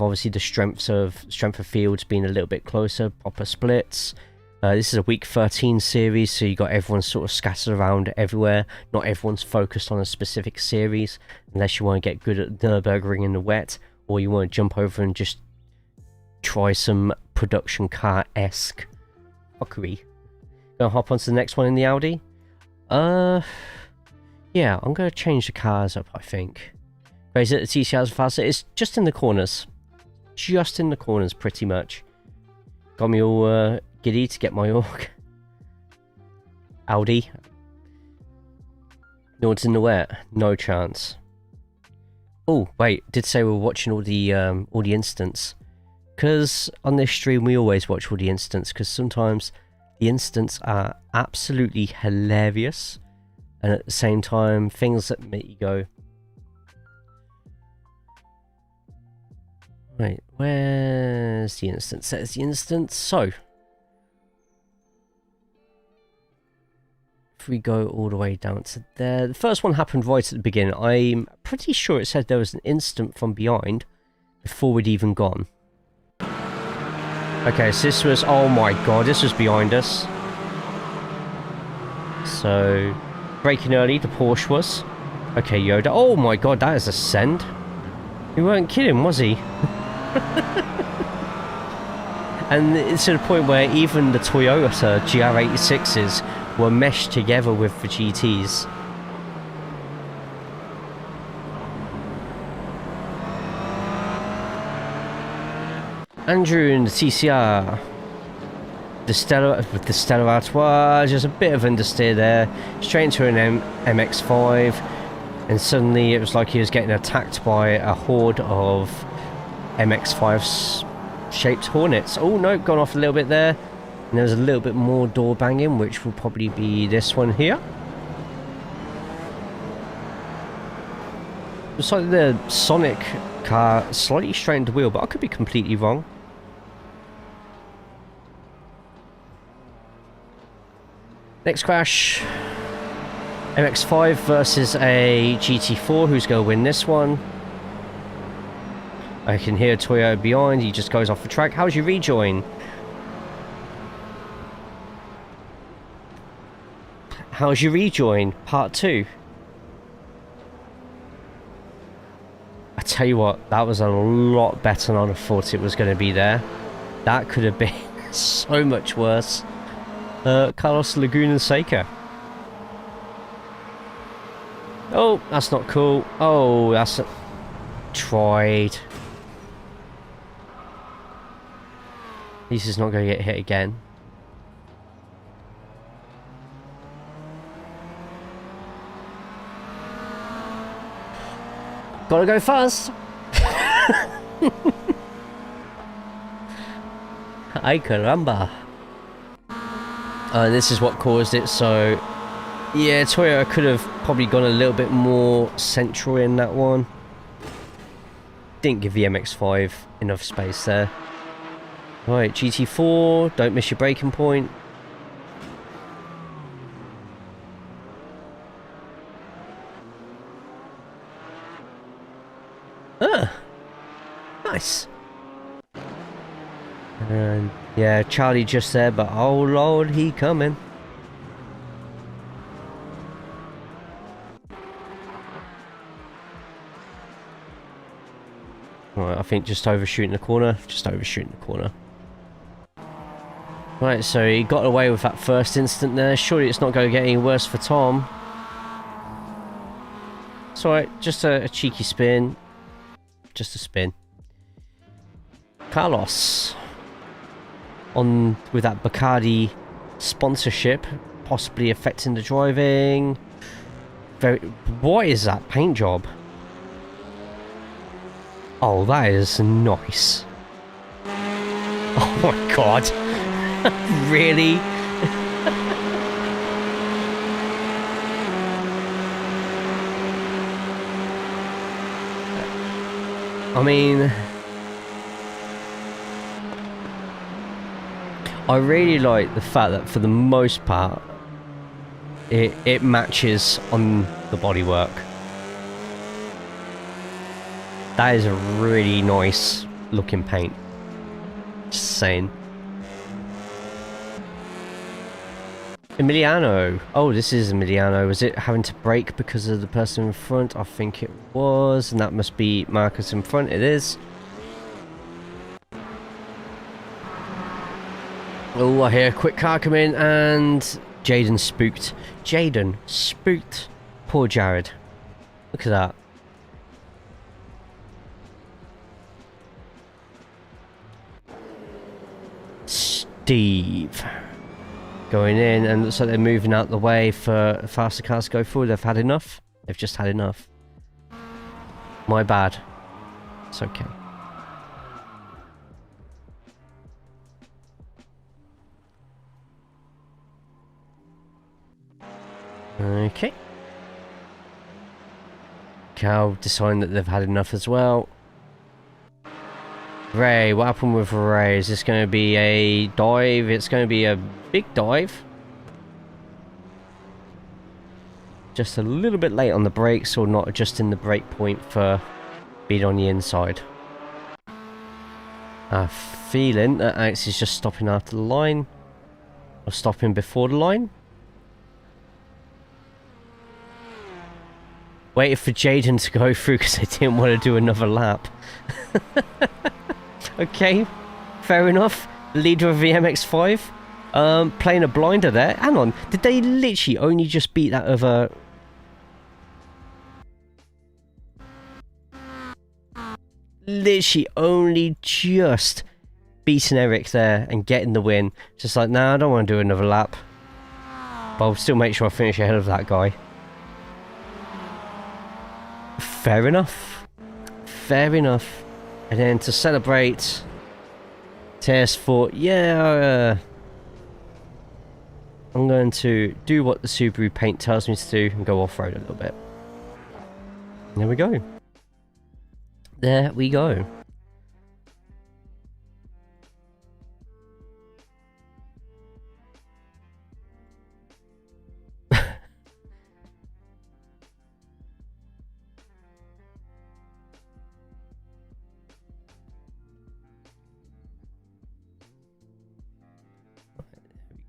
obviously the strength of fields being a little bit closer, proper splits. This is a week 13 series, so you got everyone sort of scattered around everywhere. Not everyone's focused on a specific series, unless you want to get good at Nürburgring in the wet, or you want to jump over and just try some production car-esque fuckery. Gonna hop onto the next one in the Audi. Yeah, I'm gonna change the cars up, I think. Is it the TCRs faster? It's just in the corners. Just in the corners, pretty much. Got me all giddy to get my org. Audi. Nords in the wet. No chance. Oh, wait. Did say we were watching all the instants. Because on this stream, we always watch all the instants. Because sometimes the instants are absolutely hilarious. And at the same time, things that make you go... Right, where's the instance? There's the instance. So, if we go all the way down to there, the first one happened right at the beginning. I'm pretty sure it said there was an instant from behind before we'd even gone. Okay, so this was, oh my god, this was behind us. So, braking early, the Porsche was. Okay, Yoda. Oh my god, that is a send. He weren't kidding, was he? And it's to the point where even the Toyota GR86s were meshed together with the GTs. Andrew in the TCR. The Stella with the Stella Artois, just a bit of understeer there. Straight into an MX-5. And suddenly it was like he was getting attacked by a horde of MX-5 shaped Hornets. Oh no, gone off a little bit there. And there's a little bit more door banging, which will probably be this one here. Looks like the Sonic car slightly straightened the wheel, but I could be completely wrong. Next crash. MX-5 versus a GT4. Who's going to win this one? I can hear Toyo behind. He just goes off the track. How's your rejoin? How's your rejoin? Part 2. I tell you what, that was a lot better than I thought it was going to be there. That could have been so much worse. Carlos Laguna Seca. Oh, that's not cool. Oh, that's... Tried. At least it's not going to get hit again. Gotta go fast! Ay caramba. This is what caused it, so... Yeah, Toyota could have probably gone a little bit more central in that one. Didn't give the MX-5 enough space there. Right, GT4, don't miss your braking point. Charlie just there, but oh lord, he coming. Right, I think just overshooting the corner. Just overshooting the corner. Right, so he got away with that first instant there. Surely it's not going to get any worse for Tom. It's alright, just a cheeky spin. Just a spin. Carlos. On with that Bacardi sponsorship. Possibly affecting the driving. What is that paint job? Oh, that is nice. Oh my god. Really? I mean, I really like the fact that for the most part it matches on the bodywork. That is a really nice looking paint. Just saying. Emiliano. Oh, this is Emiliano. Was it having to brake because of the person in front? I think it was. And that must be Marcus in front. It is. Oh, I hear a quick car come in and Jaden spooked. Jaden spooked poor Jared. Look at that. Steve. Going in, and looks like they're moving out the way for faster cars to go forward. They've had enough. They've just had enough. My bad. It's okay. Okay. Cal deciding that they've had enough as well. Ray, what happened with Ray? Is this going to be a dive? It's going to be a big dive. Just a little bit late on the brakes, or not adjusting the brake point for being on the inside. I have a feeling that Alex is just stopping after the line. Or stopping before the line. Waited for Jaden to go through because I didn't want to do another lap. Okay, fair enough. Leader of the MX-5. Playing a blinder there. Hang on, did they literally only just beat that other... Literally only just beating Eric there and getting the win. Just like, nah, I don't want to do another lap. But I'll still make sure I finish ahead of that guy. Fair enough. Fair enough. And then to celebrate, TS4, yeah, I'm going to do what the Subaru paint tells me to do and go off-road a little bit. And there we go. There we go.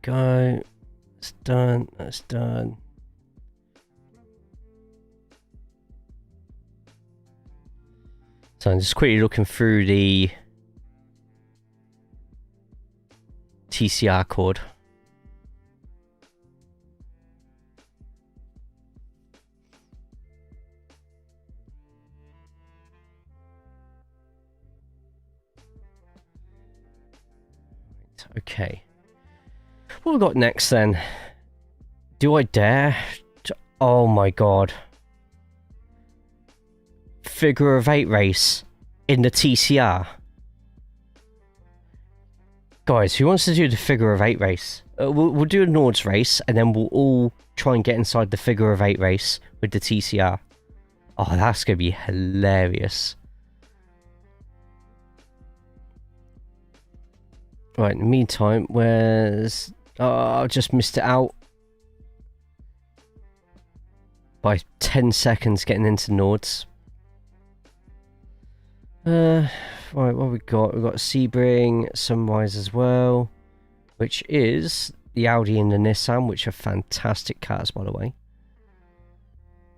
Go. It's done. That's done. So I'm just quickly looking through the TCR cord. Okay. What have we got next then? Do I dare? Oh my god. Figure of 8 race in the TCR. Guys, who wants to do the figure of 8 race? We'll do a Nords race and then we'll all try and get inside the figure of 8 race with the TCR. Oh, that's going to be hilarious. Right, in the meantime, where's... Oh, I just missed it out. By 10 seconds getting into Nords. Right, what we got? We've got Sebring, Sunrise as well. which is the Audi and the Nissan, which are fantastic cars, by the way.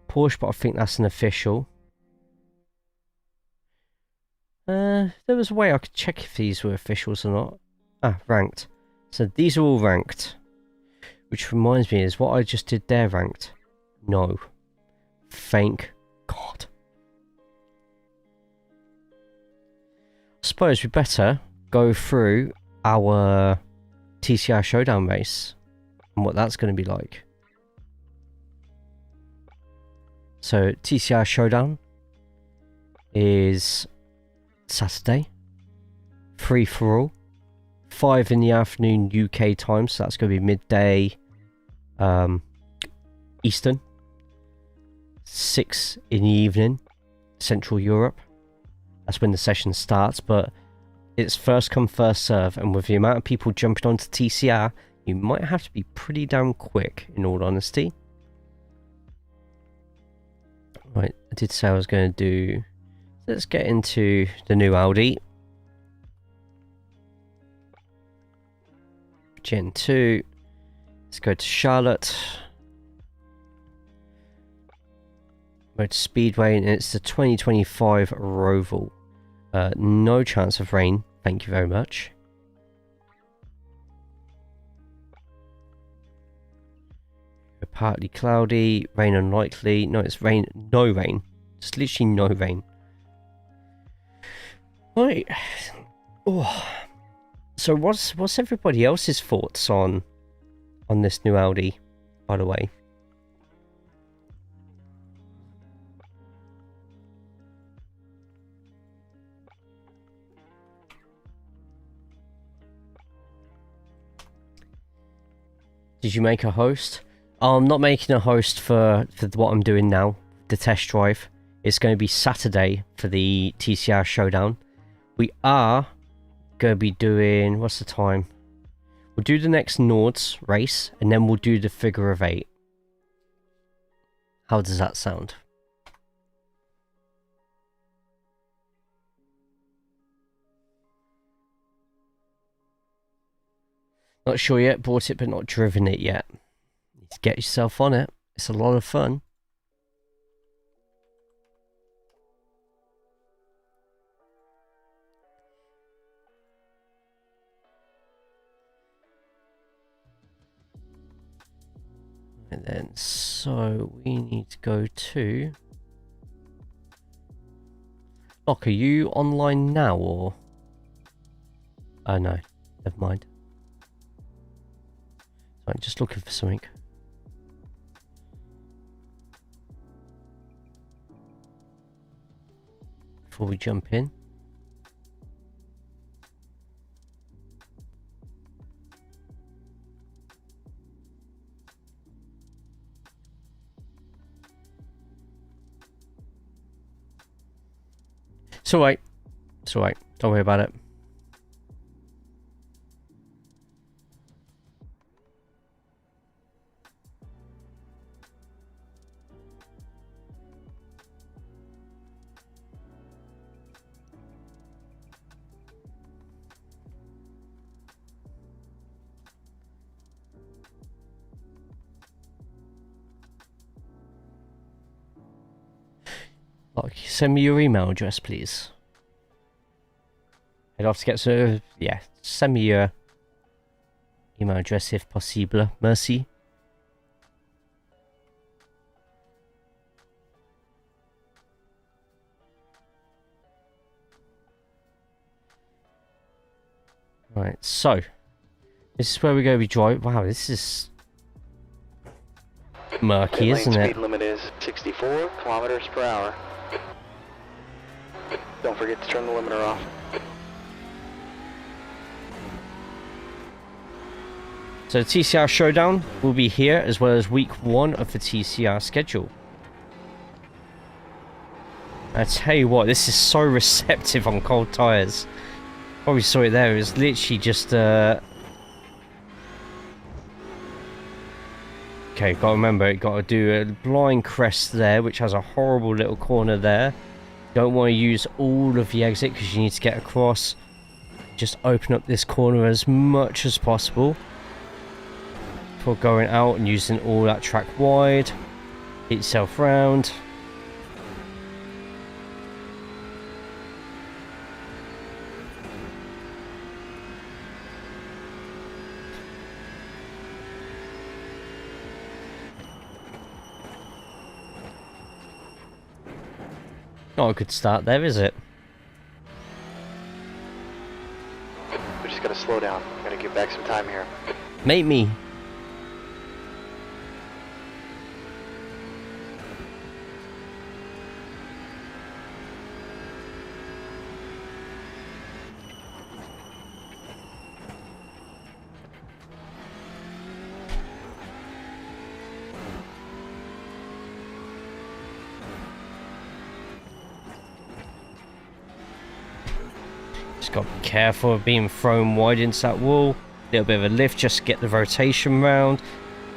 Porsche, but I think that's an official. There was a way I could check if these were officials or not. Ah, ranked. So these are all ranked. Which reminds me, is what I just did there ranked? No. Thank God. I suppose we better go through our TCR Showdown race and what that's going to be like. So TCR Showdown is Saturday, free for all, 5 in the afternoon UK time, so that's going to be midday Eastern, 6 in the evening Central Europe. That's when the session starts, but it's first come first serve, and with the amount of people jumping onto TCR, you might have to be pretty damn quick, in all honesty. Right, I did say I was going to do... Let's get into the new Audi Gen 2. Let's go to Charlotte Motor Speedway, and it's the 2025 Roval. No chance of rain, thank you very much. Partly cloudy, rain unlikely. No, it's rain, no rain. Just literally no rain. Right. Oh. So what's everybody else's thoughts on this new Audi, by the way? Did you make a host? I'm not making a host for what I'm doing now, the test drive. It's going to be Saturday for the TCR Showdown. We are going to be doing, what's the time? We'll do the next Nords race, and then we'll do the figure of 8. How does that sound? Not sure yet, bought it but not driven it yet. Get yourself on it. It's a lot of fun. And then, so we need to go to... Lock, are you online now or... Oh no, never mind. I'm just looking for something. Before we jump in. It's alright. It's alright. Don't worry about it. Like, send me your email address, please. I'd have to get to... Yeah, send me your email address if possible. Merci. Right, so... This is where we're going to be driving. Wow, this is... murky, isn't it? Speed limit is 64 kilometers per hour. Don't forget to turn the limiter off. So the TCR Showdown will be here, as well as week 1 of the TCR schedule. I tell you what, this is so receptive on cold tyres. Probably saw it there, it was literally just... Okay, gotta remember, gotta do a blind crest there, which has a horrible little corner there. Don't want to use all of the exit because you need to get across. just open up this corner as much as possible before going out and using all that track wide. Get yourself round. Not a good start there, is it? We just gotta slow down. Gotta give back some time here. Mate me. Just got to be careful of being thrown wide into that wall. A little bit of a lift just to get the rotation round.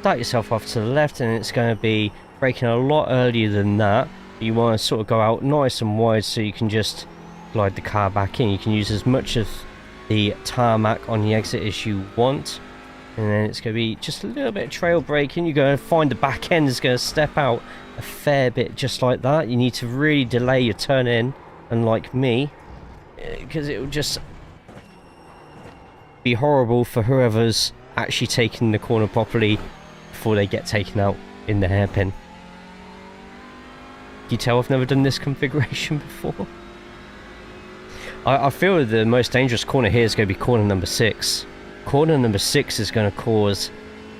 Start yourself off to the left and it's going to be braking a lot earlier than that. You want to sort of go out nice and wide so you can just glide the car back in. You can use as much of the tarmac on the exit as you want. And then it's going to be just a little bit of trail braking. You're going to find the back end is going to step out a fair bit just like that. You need to really delay your turn in, unlike me, because it will just be horrible for whoever's actually taking the corner properly before they get taken out in the hairpin. You tell I've never done this configuration before. I feel the most dangerous corner here is going to be corner number 6. Corner number 6 is going to cause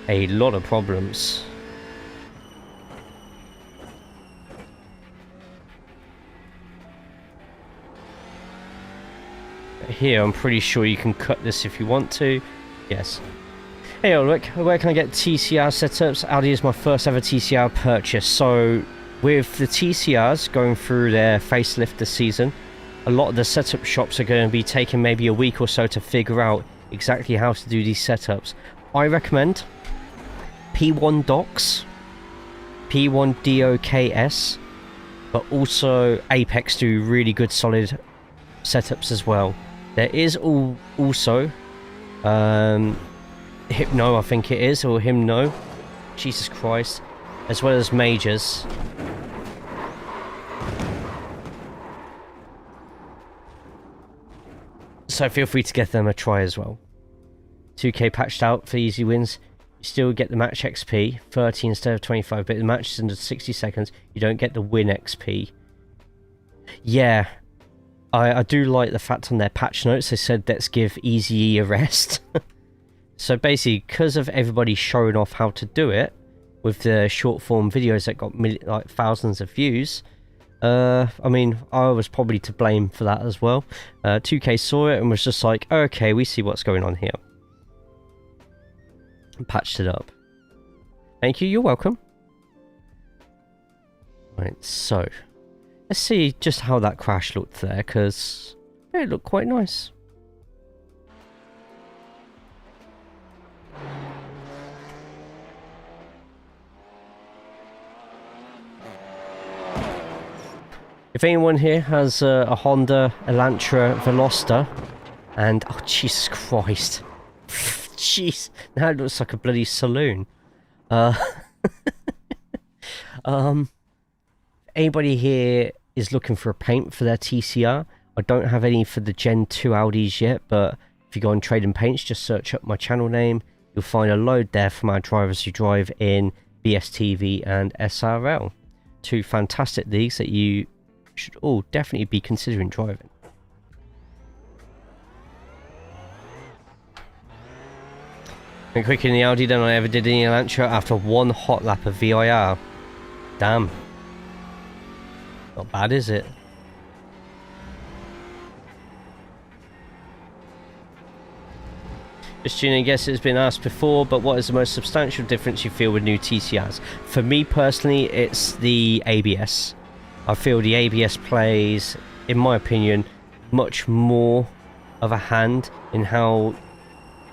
a lot of problems. Here, I'm pretty sure you can cut this if you want to. Yes. Hey, Ulrich, where can I get TCR setups? Audi is my first ever TCR purchase. So, with the TCRs going through their facelift this season, a lot of the setup shops are going to be taking maybe a week or so to figure out exactly how to do these setups. I recommend P1 Docs, P1 DOKS, but also Apex do really good solid setups as well. There is also Hypno, I think it is, or Hymno, Jesus Christ, as well as Majors. So feel free to give them a try as well. 2k patched out for easy wins. You still get the match XP, 30 instead of 25, but the match is under 60 seconds. You don't get the win XP. Yeah, I do like the fact on their patch notes they said let's give easy a rest. So basically, because of everybody showing off how to do it with the short form videos that got like thousands of views, I mean, I was probably to blame for that as well. 2K saw it and was just like, okay, we see what's going on here. And patched it up. Thank you, you're welcome. Right, so let's see just how that crash looked there, because it looked quite nice. If anyone here has a Honda Elantra Veloster, and oh Jesus Christ, jeez, now it looks like a bloody saloon. Anybody here is looking for a paint for their TCR? I don't have any for the Gen 2 Audis yet, but if you go on Trading Paints, just search up my channel name. You'll find a load there from our drivers who drive in BSTV and SRL. Two fantastic leagues that you should all definitely be considering driving. Went quicker in the Audi than I ever did in the Elantra after one hot lap of VIR. Damn. Not bad, is it? Just tuning, I guess it's been asked before, but what is the most substantial difference you feel with new TCRs? For me personally, it's the ABS. I feel the ABS plays, in my opinion, much more of a hand in how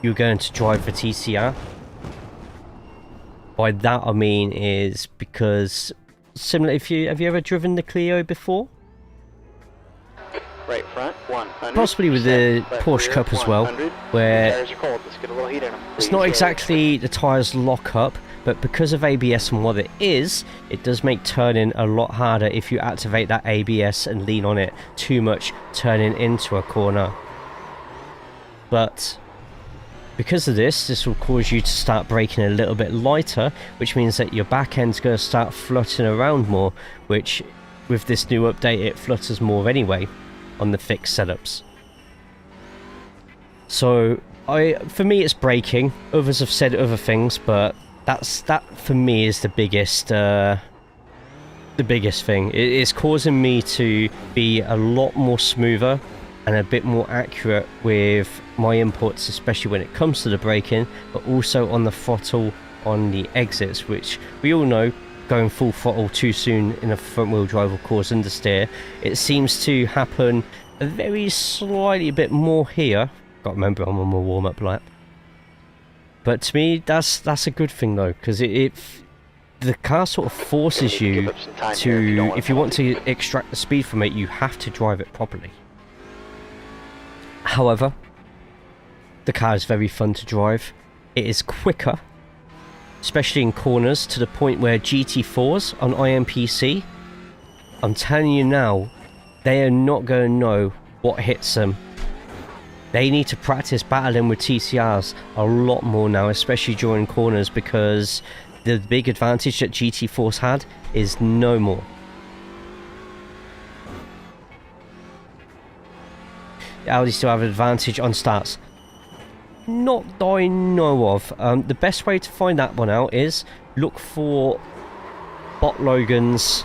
you're going to drive the TCR. By that I mean is because similar, have you ever driven the Clio before? right front, 100. possibly with the left Porsche rear, Cup as well, 100. where Tires are cold. Let's get a little heat in them. it's not exactly the tyres lock up, but because of ABS and what it is, it does make turning a lot harder if you activate that ABS and lean on it too much turning into a corner. But because of this will cause you to start braking a little bit lighter, which means that your back end's going to start fluttering around more, which with this new update it flutters more anyway on the fixed setups. So for me it's braking. Others have said other things, but that for me is the biggest thing. It's causing me to be a lot more smoother and a bit more accurate with my inputs, especially when it comes to the braking, but also on the throttle on the exits, which we all know going full throttle too soon in a front wheel drive will cause understeer. It seems to happen a very slightly bit more here. Got to remember I'm on my warm-up lap. But to me that's a good thing though, because the car sort of forces you to, if you want to extract the speed from it, you have to drive it properly. However, the car is very fun to drive. It is quicker, especially in corners, to the point where GT4s on IMPC, I'm telling you now, they are not going to know what hits them. They need to practice battling with TCRs a lot more now, especially during corners, because the big advantage that GT4s had is no more. Audi still have an advantage on starts. Not that I know of. The best way to find that one out is look for Bot Logan's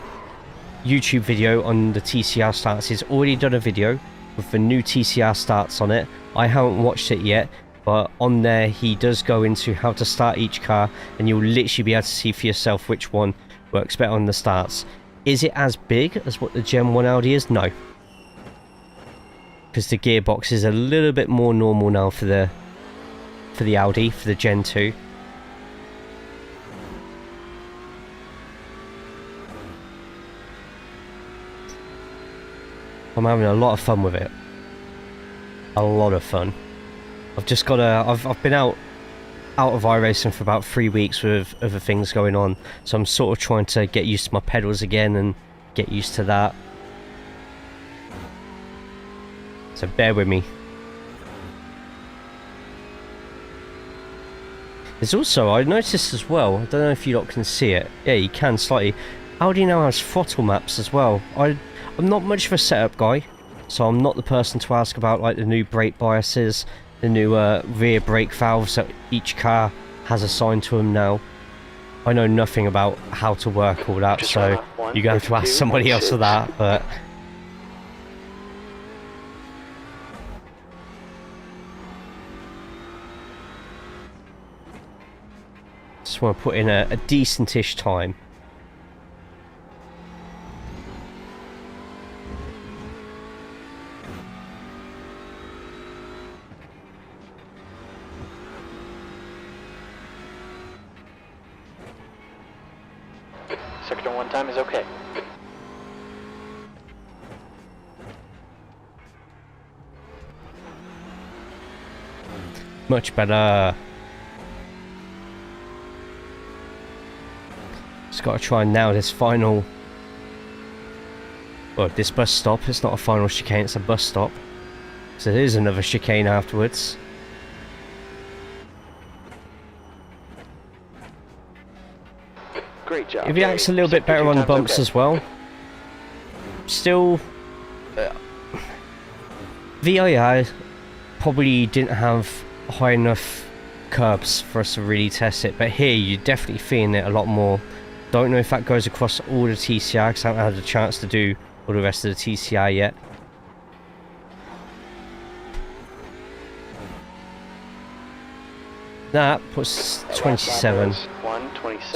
YouTube video on the TCR starts. He's already done a video with the new TCR starts on it. I haven't watched it yet, but on there he does go into how to start each car, and you'll literally be able to see for yourself which one works better on the starts. Is it as big as what the Gen 1 Audi is? No. Because the gearbox is a little bit more normal now for the Audi, for the Gen 2. I'm having a lot of fun with it. A lot of fun. I've just got I've been out of iRacing for about 3 weeks with other things going on, so I'm sort of trying to get used to my pedals again and get used to that. So bear with me. There's also, I noticed as well, I don't know if you lot can see it. Yeah, you can slightly. Audi now has throttle maps as well. I'm not much of a setup guy, so I'm not the person to ask about like the new brake biases, the new rear brake valves that each car has assigned to them now. I know nothing about how to work all that, so you're going to have to ask somebody else for that, but... just want to put in a decentish time. Sector 1 time is okay. Much better. Just got to try and nail this final... well, this bus stop. It's not a final chicane, it's a bus stop. So there's another chicane afterwards. Great job. If he acts a little bit better on the bumps as well. Still... VIR probably didn't have high enough curbs for us to really test it, but here you're definitely feeling it a lot more. Don't know if that goes across all the TCR because I haven't had a chance to do all the rest of the TCR yet. That puts 27. It's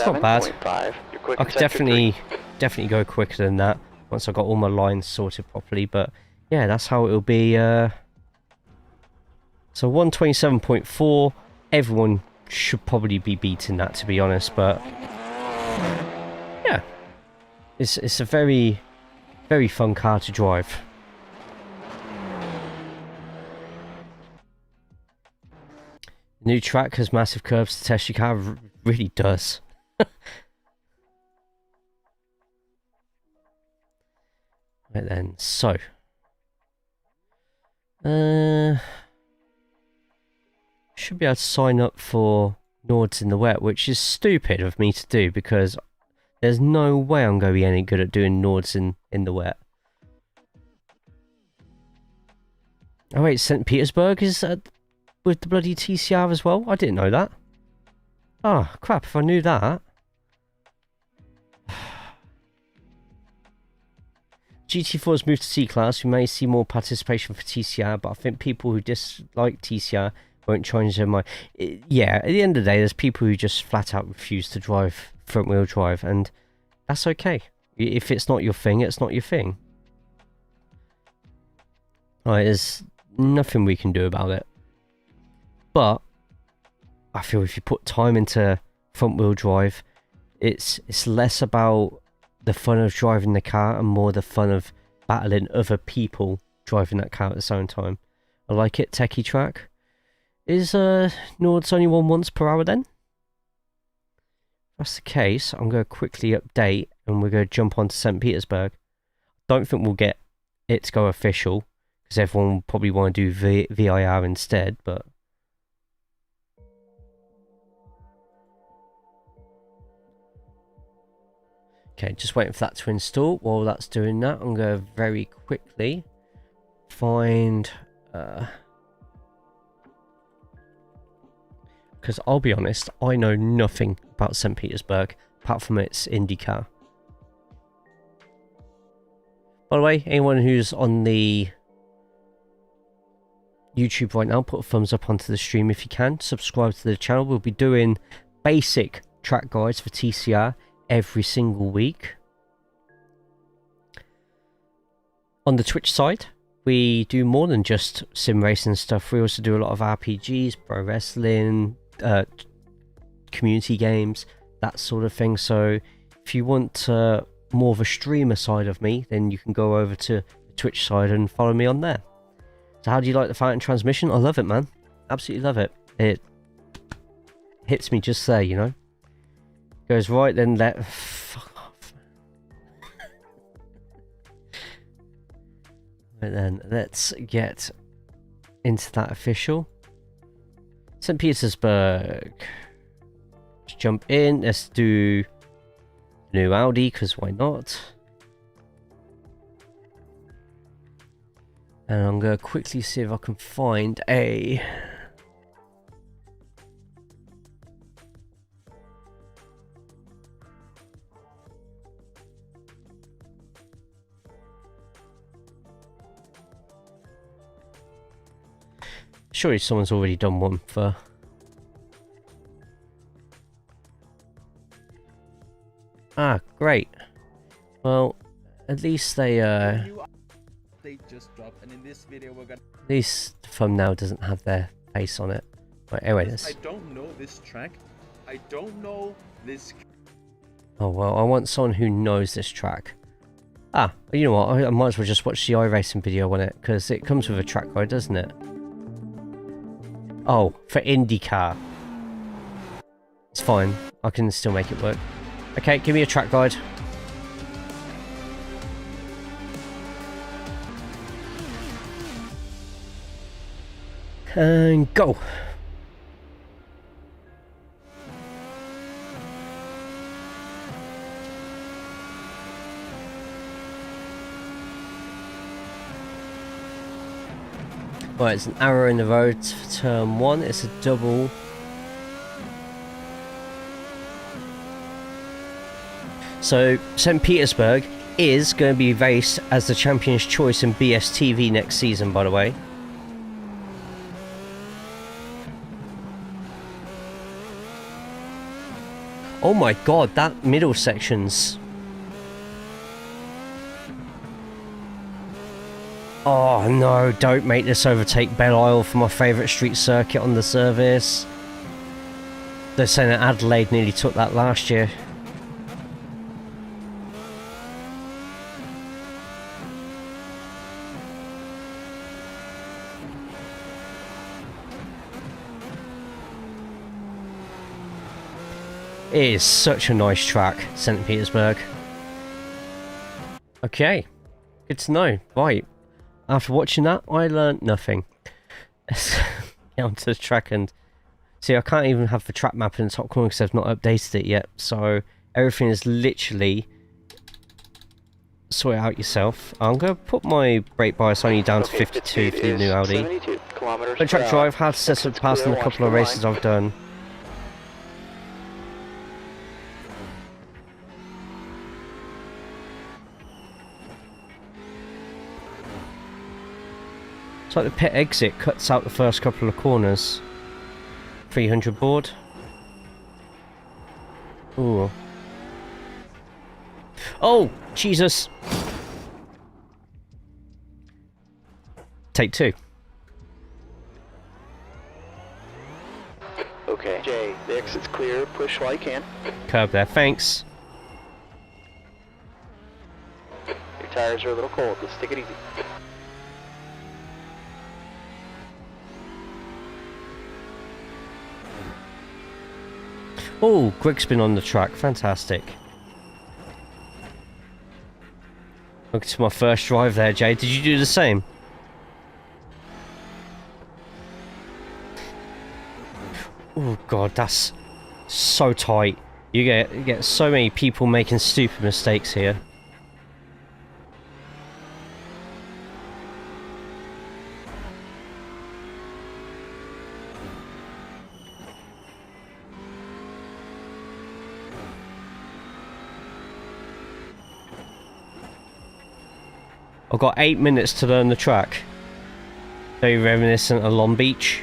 not bad. I could definitely go quicker than that once I got all my lines sorted properly, but yeah, that's how it'll be. So 127.4, everyone should probably be beating that, to be honest, but yeah, it's a very, very fun car to drive. The new track has massive curves to test your car. Really does. Right then, so should be able to sign up for Nords in the Wet, which is stupid of me to do because there's no way I'm going to be any good at doing Nords in the Wet. Oh wait, St. Petersburg is with the bloody TCR as well? I didn't know that. Oh crap, if I knew that. GT4's moved to C-Class. We may see more participation for TCR, but I think people who dislike TCR won't change their mind. Yeah, at the end of the day, there's people who just flat out refuse to drive front-wheel drive, and that's okay. If it's not your thing, it's not your thing. Alright, there's nothing we can do about it. But I feel if you put time into front-wheel drive, it's less about the fun of driving the car and more the fun of battling other people driving that car at the same time. I like it. Techie track. Is Nords only 1 once per hour then? If that's the case, I'm going to quickly update and we're going to jump on to St. Petersburg. Don't think we'll get it to go official because everyone will probably want to do VIR instead, but okay, just waiting for that to install. While that's doing that, I'm going to very quickly find... because I'll be honest, I know nothing about St. Petersburg, apart from its IndyCar. By the way, anyone who's on the YouTube right now, put a thumbs up onto the stream if you can. Subscribe to the channel. We'll be doing basic track guides for TCR every single week. On the Twitch side, we do more than just sim racing stuff. We also do a lot of RPGs, pro wrestling, community games, that sort of thing. So if you want more of a streamer side of me, then you can go over to the Twitch side and follow me on there. So how do you like the Fanatec transmission? I love it, man. Absolutely love it. It hits me just there, you know. Goes right, then left. Fuck off. Right then, let's get into that official. St. Petersburg. Let's jump in. Let's do new Audi, because why not? And I'm going to quickly see if I can find a... Surely someone's already done one for... Ah, great. Well, at least they just dropped, and in this video we're gonna... At least the thumbnail doesn't have their face on it. Right, anyway, this... I don't know this track. I don't know this... Oh, well, I want someone who knows this track. Ah, you know what? I might as well just watch the iRacing video on it, because it comes with a track guide, doesn't it? Oh, for IndyCar. It's fine. I can still make it work. Okay, give me a track guide. And go. Right, it's an arrow in the road for turn 1. It's a double. So, St. Petersburg is going to be raced as the Champion's Choice in BSTV next season, by the way. Oh my god, that middle section's... Oh no, don't make this overtake Belle Isle for my favourite street circuit on the service. They're saying that Adelaide nearly took that last year. It is such a nice track, St. Petersburg. Okay, good to know. Right, after watching that, I learned nothing. Let's get onto the track and see. I can't even have the track map in the top corner because I've not updated it yet. So everything is literally sort it out yourself. I'm going to put my brake bias only down to 52 for the new Audi. The track drive had set up past in a couple of races I've done. It's like the pit exit cuts out the first couple of corners. 300 board. Ooh. Oh, Jesus. Take 2. Okay, Jay, the exit's clear. Push while you can. Curb there, thanks. Your tires are a little cold. Let's take it easy. Oh, quick spin on the track, fantastic. Look to my first drive there, Jay. Did you do the same? Oh god, that's so tight. You get so many people making stupid mistakes here. I've got 8 minutes to learn the track. Very reminiscent of Long Beach.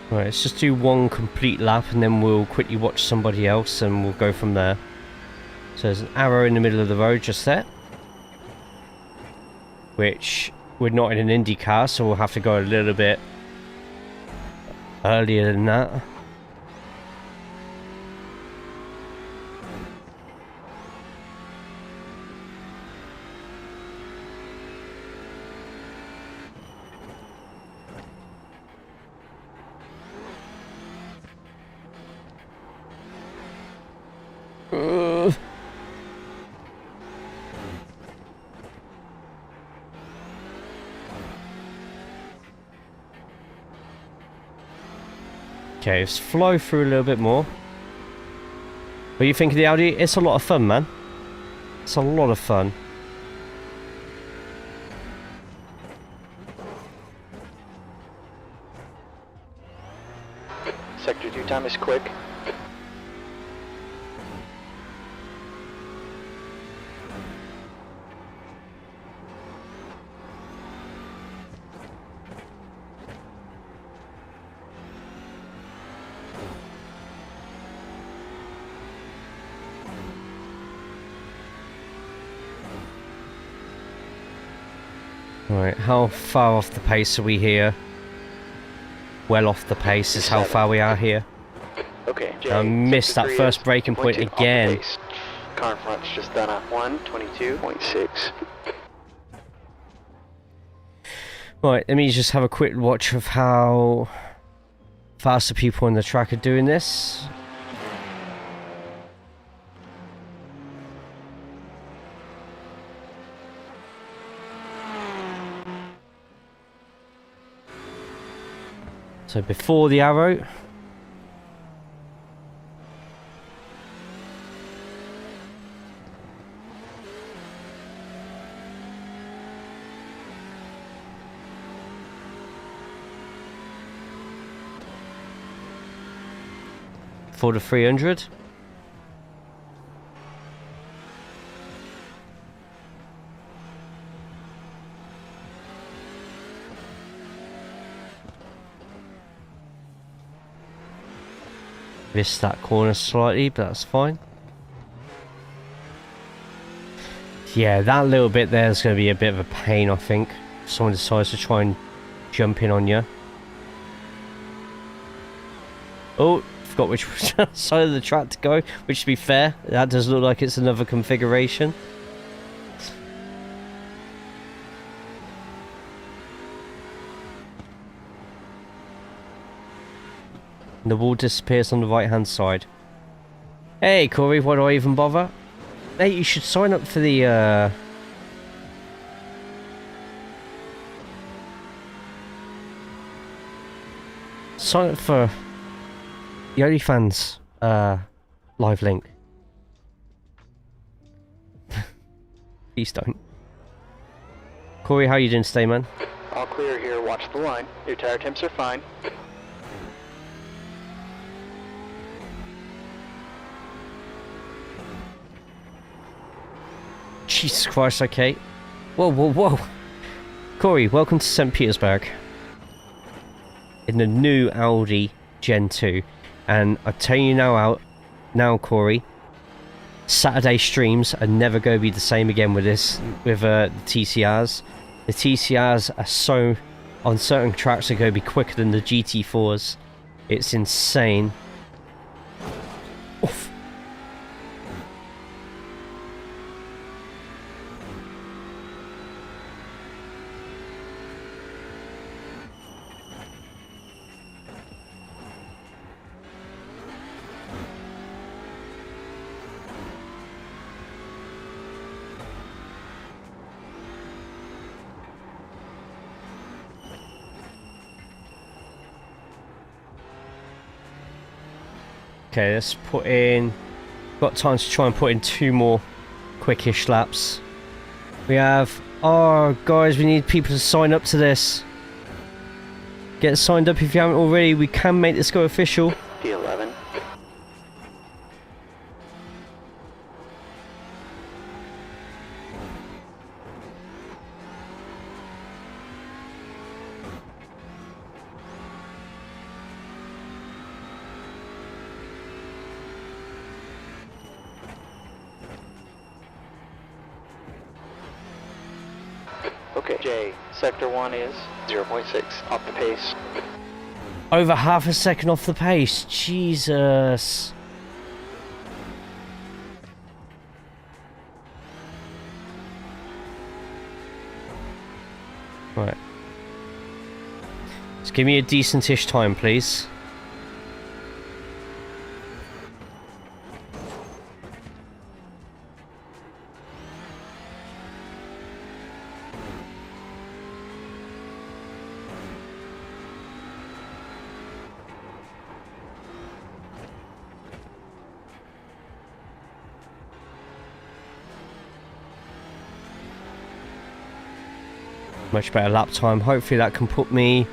Right, let's just do one complete lap and then we'll quickly watch somebody else and we'll go from there. So there's an arrow in the middle of the road just there. Which, we're not in an Indy car, so we'll have to go a little bit earlier than that. Okay, let's flow through a little bit more. What do you think of the Audi? It's a lot of fun, man. It's a lot of fun. Sector 2 time is quick. Right, how far off the pace are we here? Well off the pace is how far we are here. Okay, Jay, I missed that 63 first is braking point 0.2 off the again. pace. Car in front's just done a 1:22.6. Right, let me just have a quick watch of how fast the people on the track are doing this. So before the arrow. For the 300. Missed that corner slightly, but that's fine. Yeah, that little bit there is going to be a bit of a pain, I think. If someone decides to try and jump in on you. Oh, forgot which side of the track to go, which to be fair, that does look like it's another configuration. And the wall disappears on the right hand side. Hey Corey, why do I even bother? Hey, you should sign up for the sign up for the OnlyFans live link. Please don't. Corey, how you doing today, man? All clear here, watch the line. Your tire temps are fine. Jesus Christ, okay. Whoa, whoa, whoa. Corey, welcome to St. Petersburg. In the new Audi Gen 2. And I tell you now, Corey, Saturday streams are never going to be the same again with the TCRs. The TCRs are so, on certain tracks, are going to be quicker than the GT4s. It's insane. Oof. Okay, let's put in... Got time to try and put in 2 more quickish laps. We have... Oh, guys, we need people to sign up to this. Get signed up if you haven't already. We can make this go official. P11. Okay, Jay, sector 1 is 0.6 off the pace. Over half a second off the pace. Jesus. Right. Just give me a decentish time, please. Much better lap time. Hopefully that can put me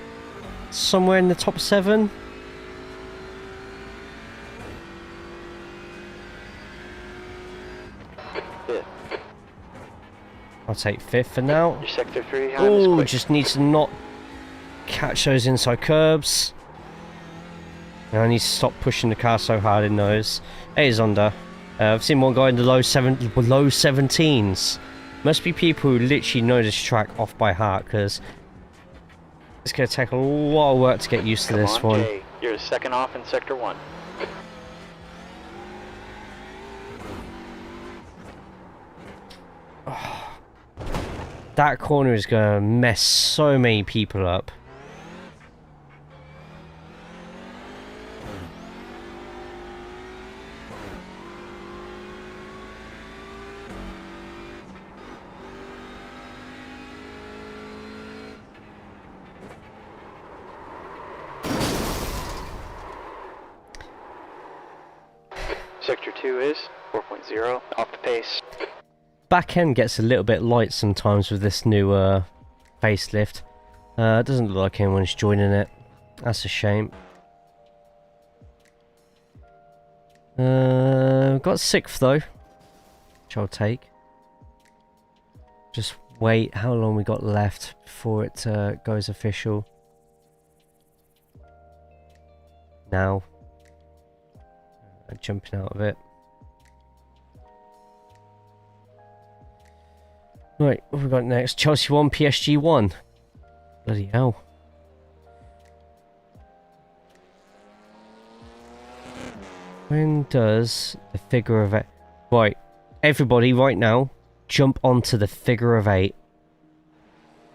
somewhere in the top 7. Fifth. I'll take 5th for now. Your sector 3 time is Oh, quick. just need to not catch those inside curbs. And I need to stop pushing the car so hard in those. Hey, Zonda. I've seen one guy in the low 17s. Must be people who literally know this track off by heart, because it's going to take a lot of work to get used to this Come on, one. Jay. You're second off in sector 1. That corner is going to mess so many people up. Sector 2 is 4.0 off the pace. Back end gets a little bit light sometimes with this new facelift. It doesn't look like anyone's joining it. That's a shame. Got 6th though, which I'll take. Just wait how long we got left before it goes official. Now. Jumping out of it. Right, what have we got next? Chelsea 1, PSG 1. Bloody hell. When does the figure of 8... Right, everybody right now, jump onto the figure of 8.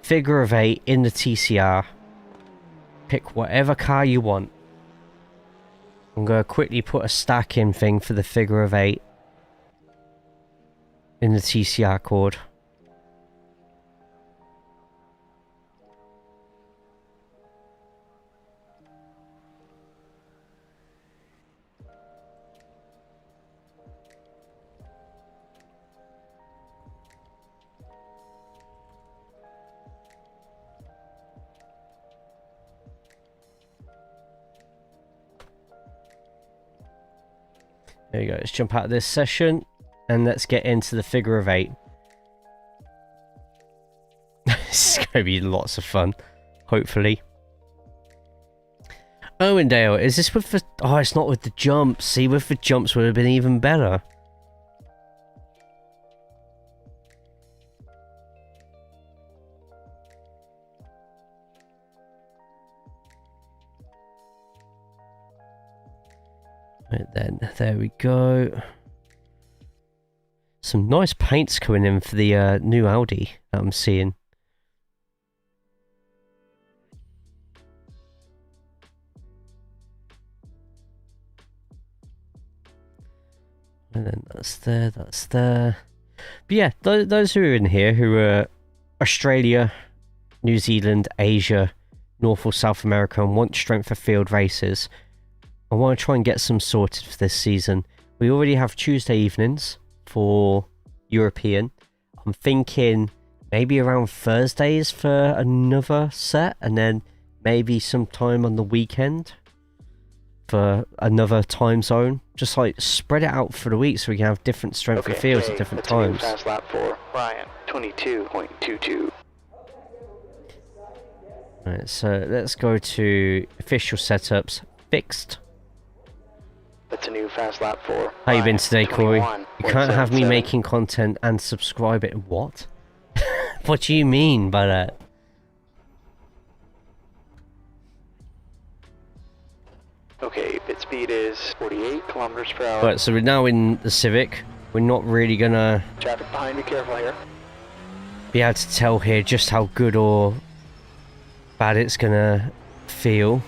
Figure of 8 in the TCR. Pick whatever car you want. I'm going to quickly put a stacking thing for the figure of 8 in the TCR cord. There you go, let's jump out of this session and let's get into the figure of 8. This is going to be lots of fun, hopefully. Owendale, is this with the... Oh, it's not with the jumps. See, with the jumps would have been even better. Right then, there we go. Some nice paints coming in for the new Audi that I'm seeing. And then that's there, that's there. But yeah, those who are in here who are Australia, New Zealand, Asia, North or South America and want strength of field races, I want to try and get some sorted for this season. We already have Tuesday evenings for European. I'm thinking maybe around Thursdays for another set, and then maybe sometime on the weekend for another time zone. Just like spread it out for the week so we can have different strength of fields at different times. Fast lap for Ryan, 22.22. Right, so let's go to official setups, fixed. That's a new fast lap for How you been today, Corey? 21. You can't have me 177. making content and subscribe it. What? What do you mean by that? Okay, pit speed is 48 kilometers per hour. Right, so we're now in the Civic. We're not really gonna Traffic behind you, careful here. be able to tell here just how good or bad it's gonna feel.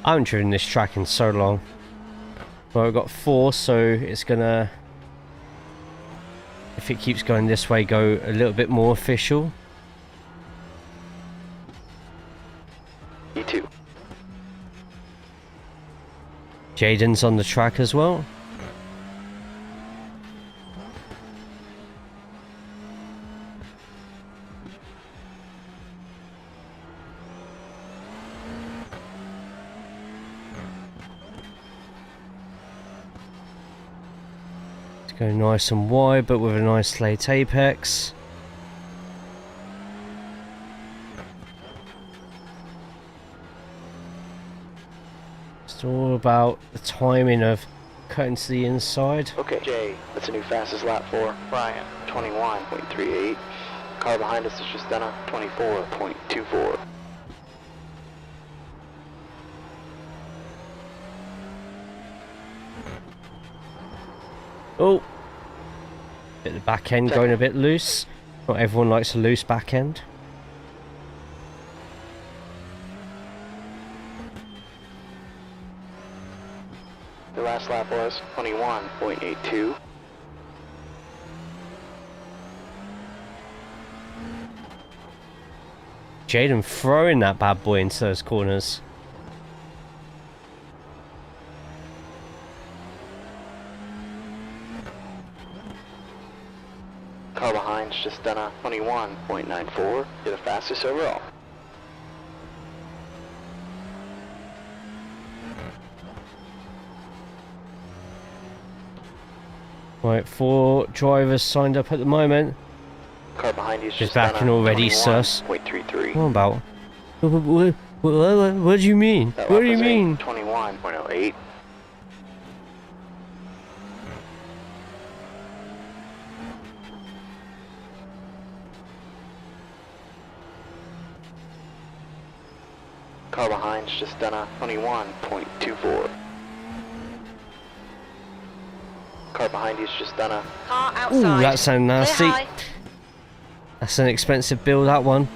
I haven't driven this track in so long. Well, I've got 4, so it's gonna, if it keeps going this way, go a little bit more official. E2. Jaden's on the track as well. Go nice and wide, but with a nice late apex. It's all about the timing of cutting to the inside. Okay, Jay, that's a new fastest lap for Ryan, 21.38. Car behind us has just done a 24.24. Oh, bit of the back end going a bit loose. Not everyone likes a loose back end. The last lap was 21.82. Jaden throwing that bad boy into those corners. Car behind's just done a 21.94. You're the fastest overall. Right, 4 drivers signed up at the moment. Car behind you's Just just backing done a already, sus. 21.33. What about? What do you mean? That What lap do you was a mean? 21.08. Car behind's just done a 21.24. Car behind you's just done a Car Ooh, outside. that sounds nasty. Clear high. That's an expensive build, that one.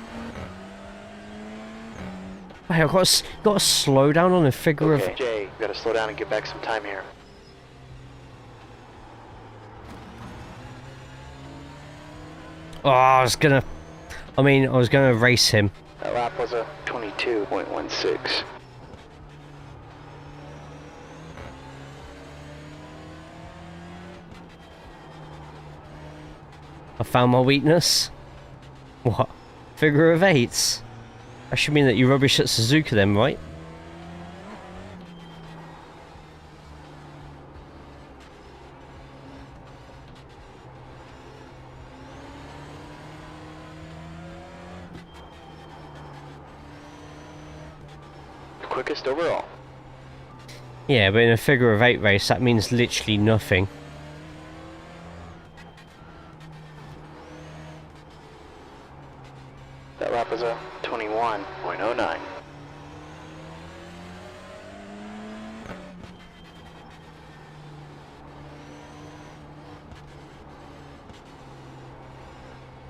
Hey, I've got to slow down on a figure Okay, of... Jay, you gotta slow down and get back some time here. Oh, I was gonna race him. That lap was a 22.16. I found my weakness. What? Figure of eights? That should mean that you're rubbish at Suzuka then, right? Quickest overall. Yeah, but in a figure of eight race, that means literally nothing. That lap was a 21.09.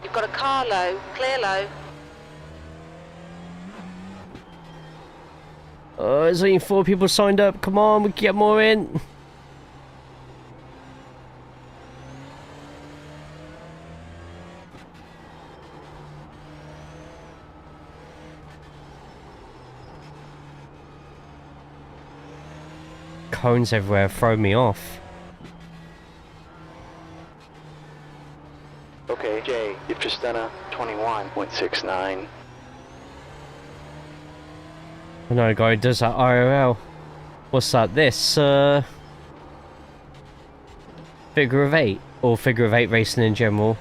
You've got a car low. Clear low. Oh, there's only 4 people signed up. Come on, we can get more in. Cones everywhere, throw me off. Okay, Jay, you've just done a 21.69. I know a guy who does that IRL. What's that? This, figure of eight? Or figure of eight racing in general?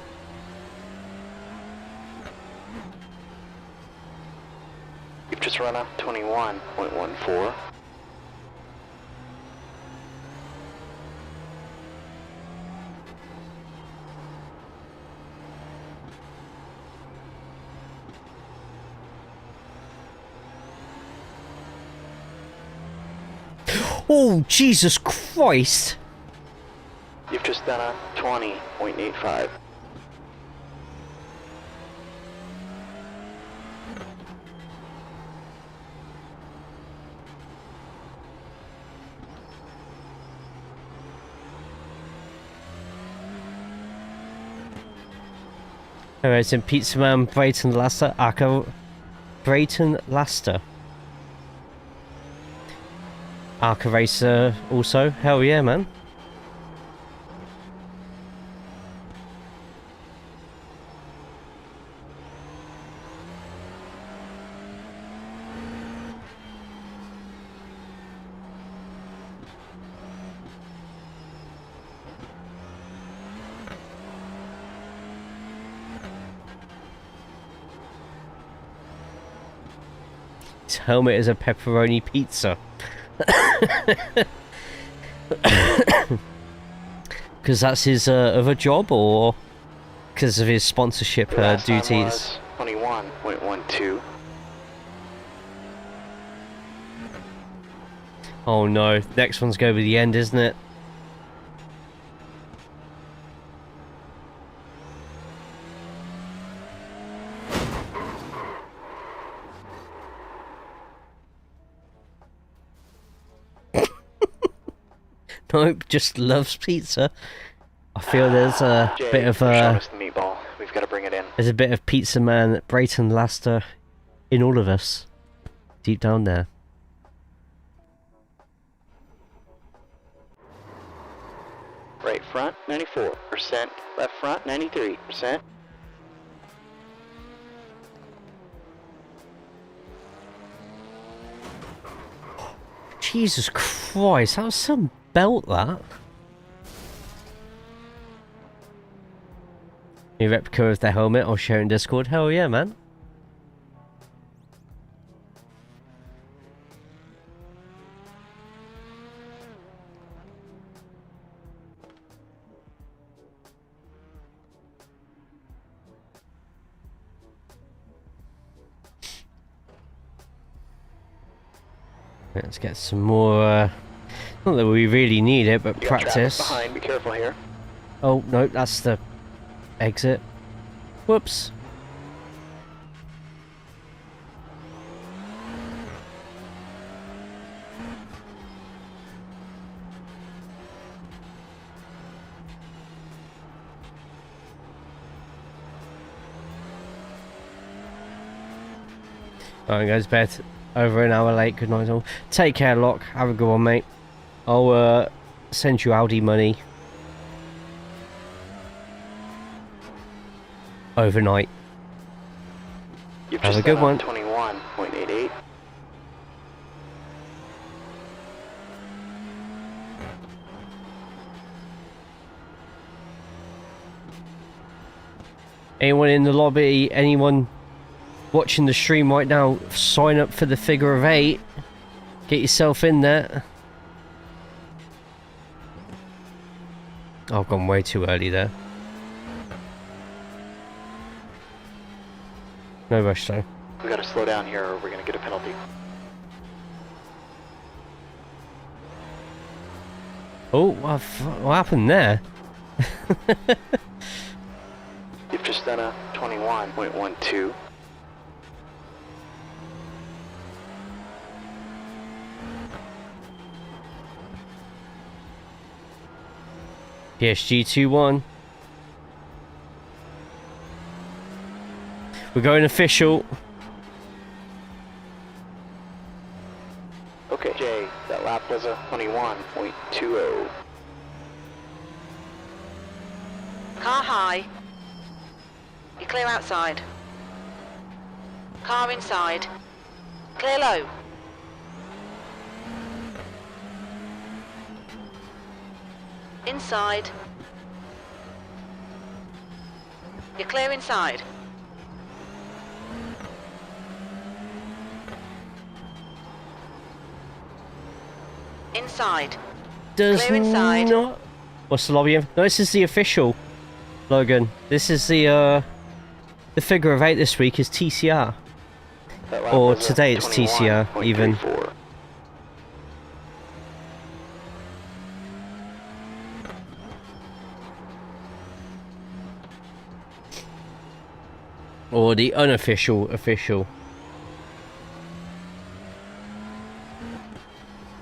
You've just run a 21.14. Oh, Jesus Christ! You've just done a 20.85. Alright, it's in Pizza Man, Brayton Laster, Brayton Laster. Arca Racer also. Hell yeah, man. His helmet is a pepperoni pizza. Because that's his other job, or because of his sponsorship duties? 21.12. Oh no, next one's going to be the end, isn't it? Nope, just loves pizza. I feel there's a Jay, bit of you're showing us the meatball. We've got to bring it in. there's a bit of Pizza Man, Brayton Laster in all of us, deep down there. Right front, 94%. Left front, 93%. Jesus Christ, how's some belt that? New replica of the helmet, I'll share in Discord. Hell yeah, man. Let's get some more, not that we really need it, but You got traffic practice. behind, be careful here. Oh, no, that's the exit. Whoops. Alright, goes to bed. Over an hour late. Good night all. Take care, Locke. Have a good one, mate. I'll send you Audi money overnight. You've Have just a good done one. 21.88. Anyone in the lobby? Anyone watching the stream right now? Sign up for the figure of 8. Get yourself in there. Oh, I've gone way too early there. No rush though. We gotta slow down here or we're gonna get a penalty. Oh, what happened there? You've just done a 21.12. PSG 2-1. We're going official. Okay, Jay, that lap was a 21.20. Car high. You're clear outside. Car inside. Clear low. Inside. You're clear inside. Inside. Does Clear inside. not. What's the lobby? No, this is the official, Logan. This is the figure of 8 this week is TCR. That lap Or was a today it's TCR, even. 21.34. Or the unofficial official.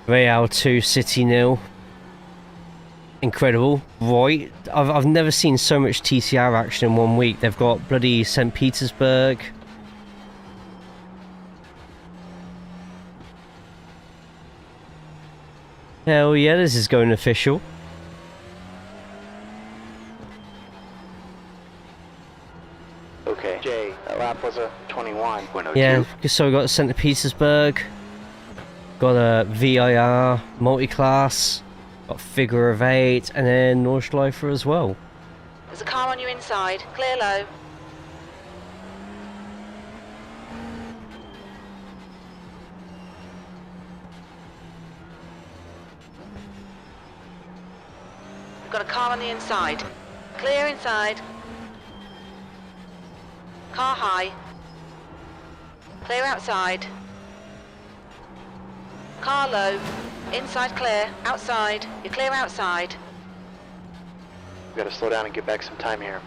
Real 2, City 0. Incredible, right? I've never seen so much TCR action in 1 week. They've got bloody St. Petersburg. Hell yeah, this is going official. Okay, Jay, that lap was a 21.02. Yeah, so we got St. Petersburg. Got a VIR, Multiclass. Got figure of 8, and then Nordschleifer as well. There's a car on your inside. Clear low. We've got a car on the inside. Clear inside. Car high. Clear outside. Car low. Inside clear. Outside. You're clear outside. We gotta slow down and get back some time here.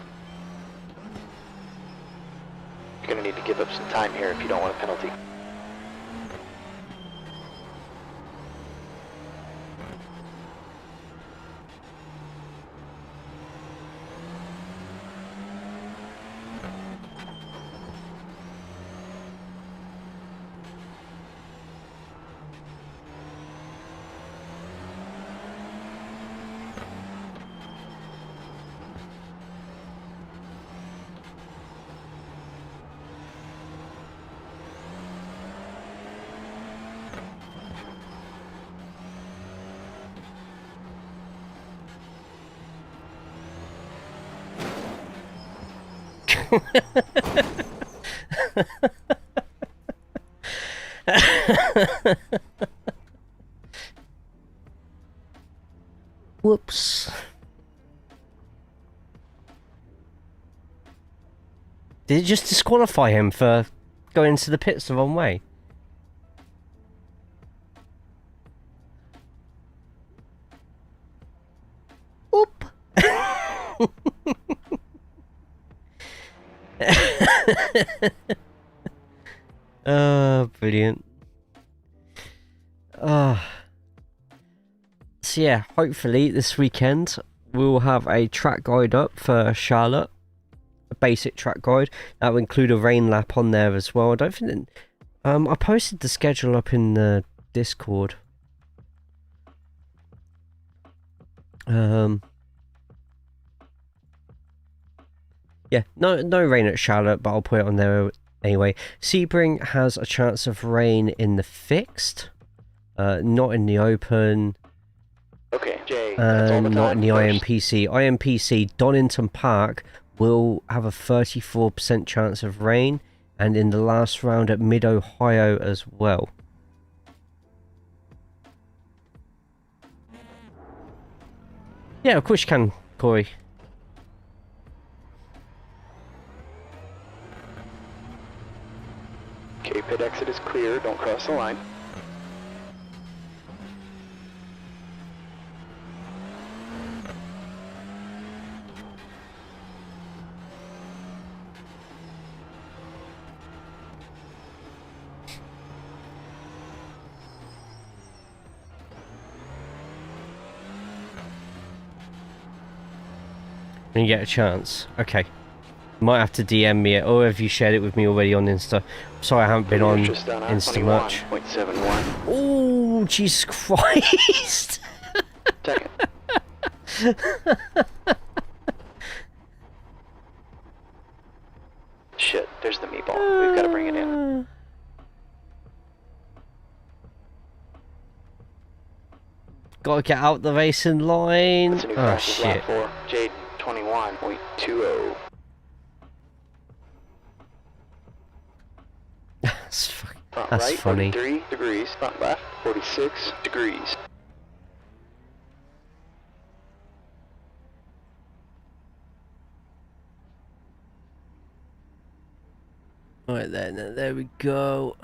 You're gonna need to give up some time here if you don't want a penalty. Whoops. Did it just disqualify him for going to the pits the wrong way? Brilliant. So yeah, hopefully this weekend we'll have a track guide up for Charlotte. A basic track guide. That will include a rain lap on there as well. I don't think that, I posted the schedule up in the Discord. Yeah, no rain at Charlotte, but I'll put it on there anyway. Sebring has a chance of rain in the fixed, not in the open. Okay, Jay, that's all the Not time. in the First. IMPC. IMPC, Donington Park will have a 34% chance of rain, and in the last round at Mid-Ohio as well. Yeah, of course you can, Corey. Okay, pit exit is clear. Don't cross the line. When you get a chance. Okay. Might have to DM me it, or have you shared it with me already on Insta? Sorry I haven't been on Just done Insta much. 21.71. Oh, Jesus Christ! Second. Shit, there's the meatball. We've got to bring it in. Gotta get out the racing line. That's a new Oh fastest lap shit. for Jaden, 21.20. Front That's right, funny. 43 degrees. Front left, 46 degrees. Right there we go.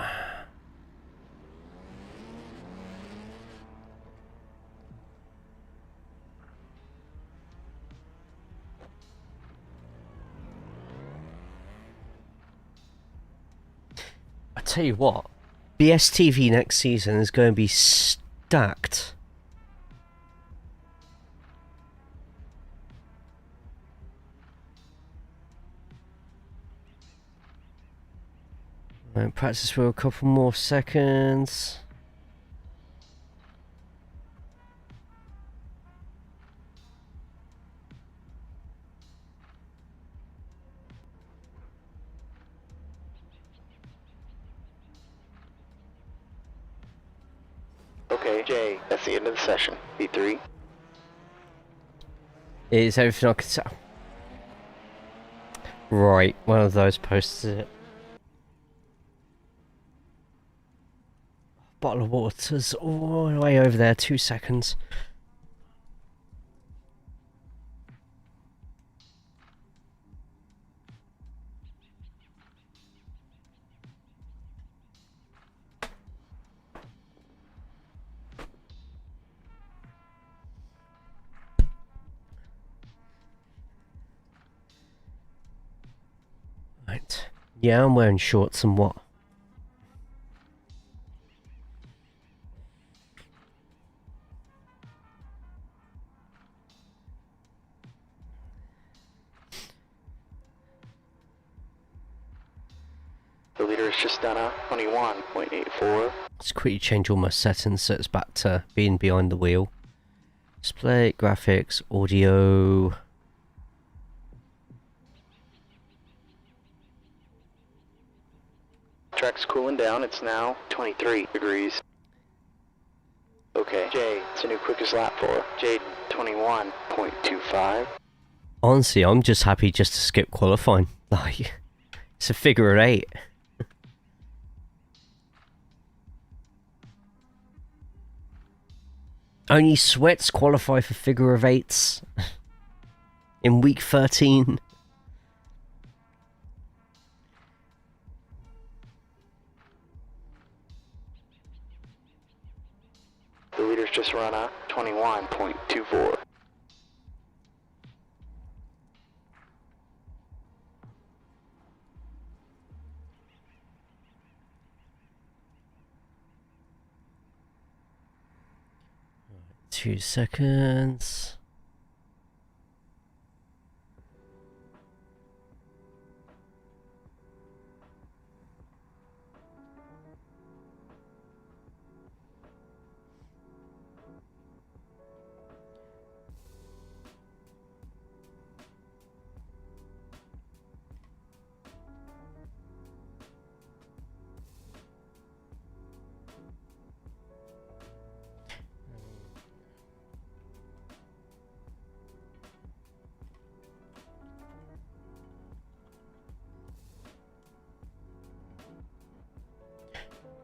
I tell you what, BSTV next season is going to be stacked. Right, practice for a couple more seconds. Okay, Jay, that's the end of the session. V3. Is everything I can tell? Right, one of those posted it. Bottle of water's all the way over there, 2 seconds. Right. Yeah, I'm wearing shorts and what? The leader has just done a 21.84. Let's quickly change all my settings so it's back to being behind the wheel. Display, graphics, audio. Track's cooling down. It's now 23 degrees. Okay, Jay, it's a new quickest lap for Jaden, 21.25. Honestly, I'm just happy just to skip qualifying. Like, it's a figure of 8. Only sweats qualify for figure of 8s in week 13. The leader's just run a 21.24. 2 seconds.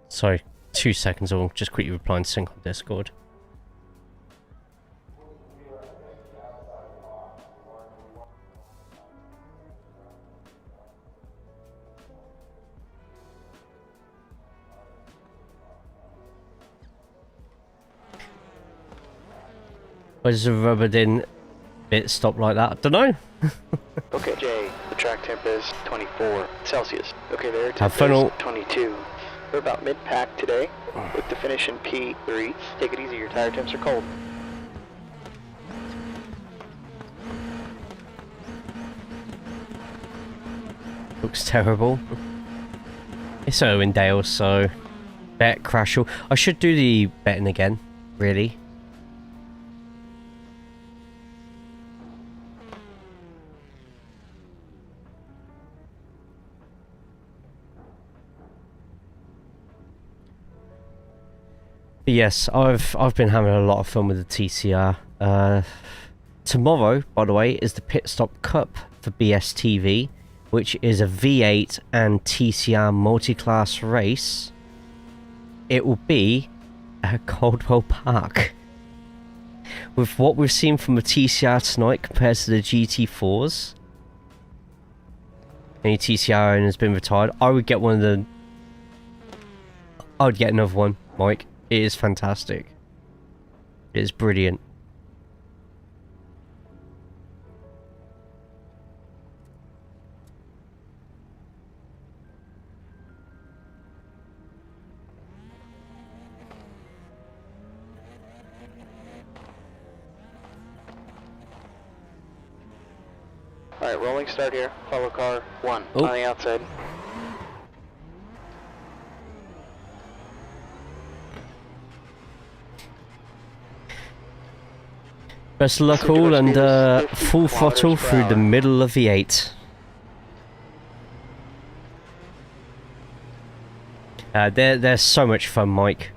Sorry, 2 seconds. I'll just quickly reply and sync on Discord. Why does the rubbered in bit stop like that? I don't know. Okay, Jay, the track temp is 24 Celsius. Okay, the air Have temp fun is all. 22. We're about mid-pack today, with the finish in P3. Take it easy, your tire temps are cold. Looks terrible. It's Irwindale, so bet Crashall. I should do the betting again, really. But yes, I've been having a lot of fun with the TCR. Tomorrow, by the way, is the Pit Stop Cup for BSTV, which is a V8 and TCR multi-class race. It will be at Caldwell Park. With what we've seen from the TCR tonight compared to the GT4s, any TCR owner has been retired. I would get one of the... I would get another one, Mike. It is fantastic. It is brilliant. Alright, rolling start here. Follow car 1 Oh. on the outside. Best of luck all, and full throttle through the middle of the 8. They're so much fun, Mike.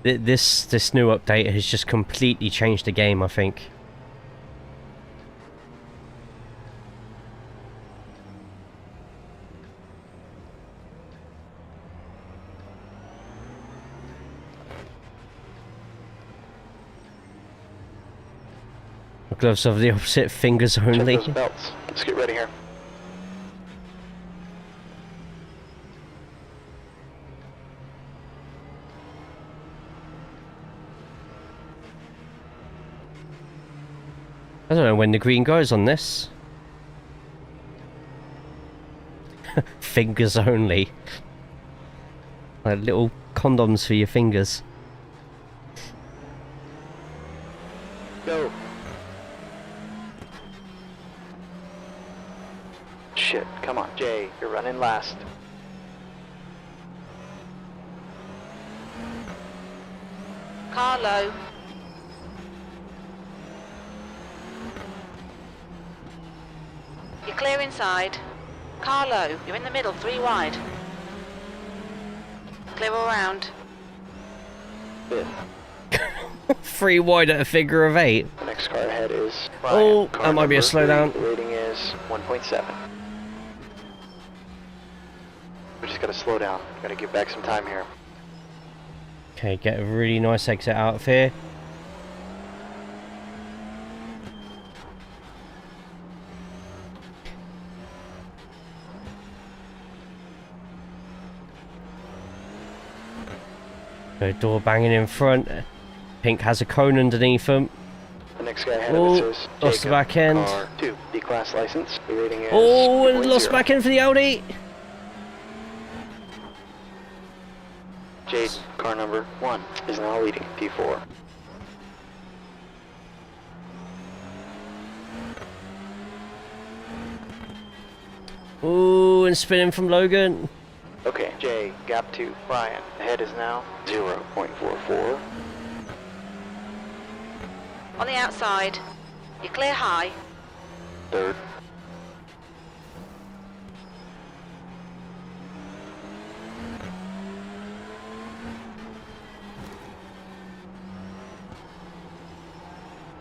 This new update has just completely changed the game, I think. Gloves of the opposite, fingers Check only. those belts. Let's get ready here. I don't know when the green goes on this. Fingers only. Like little condoms for your fingers. Go. Shit, come on, Jay, you're running last. Car low. You're clear inside. Car low. You're in the middle, 3 wide. Clear all round. Fifth. 3 wide at a figure of 8. The next car ahead is Oh, Ryan. Car that might be a number slowdown. 3, the rating is 1.7. We just gotta slow down. Gotta give back some time here. Okay, get a really nice exit out of here. So door banging in front. Pink has a cone underneath him. The next guy ahead Oh, of us is lost the Jacob. back end. Car 2, B-class license. The rating is Oh, and 2.0. lost back end for the Audi. Jaden, car number 1, is now leading P4. Ooh, and spinning from Logan. Okay, Jay, gap 2, Ryan. Ahead is now 0.44. On the outside. You're clear high. Third.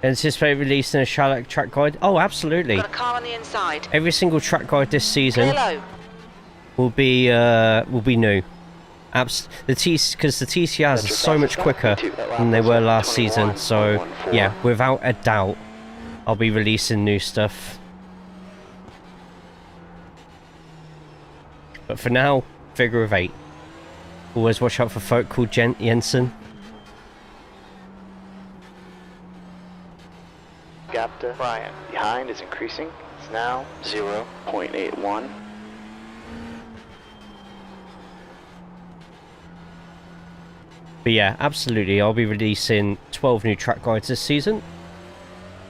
Anticipate releasing a Charlotte track guide? Oh, absolutely. Got a car on the inside. Every single track guide this season Clear low. will be new. Because the TCRs are so much quicker than they were last season. So yeah, without a doubt, I'll be releasing new stuff. But for now, figure of 8. Always watch out for folk called Jensen. Gap to Ryan. Behind is increasing. It's now 0.81. But yeah, absolutely, I'll be releasing 12 new track guides this season.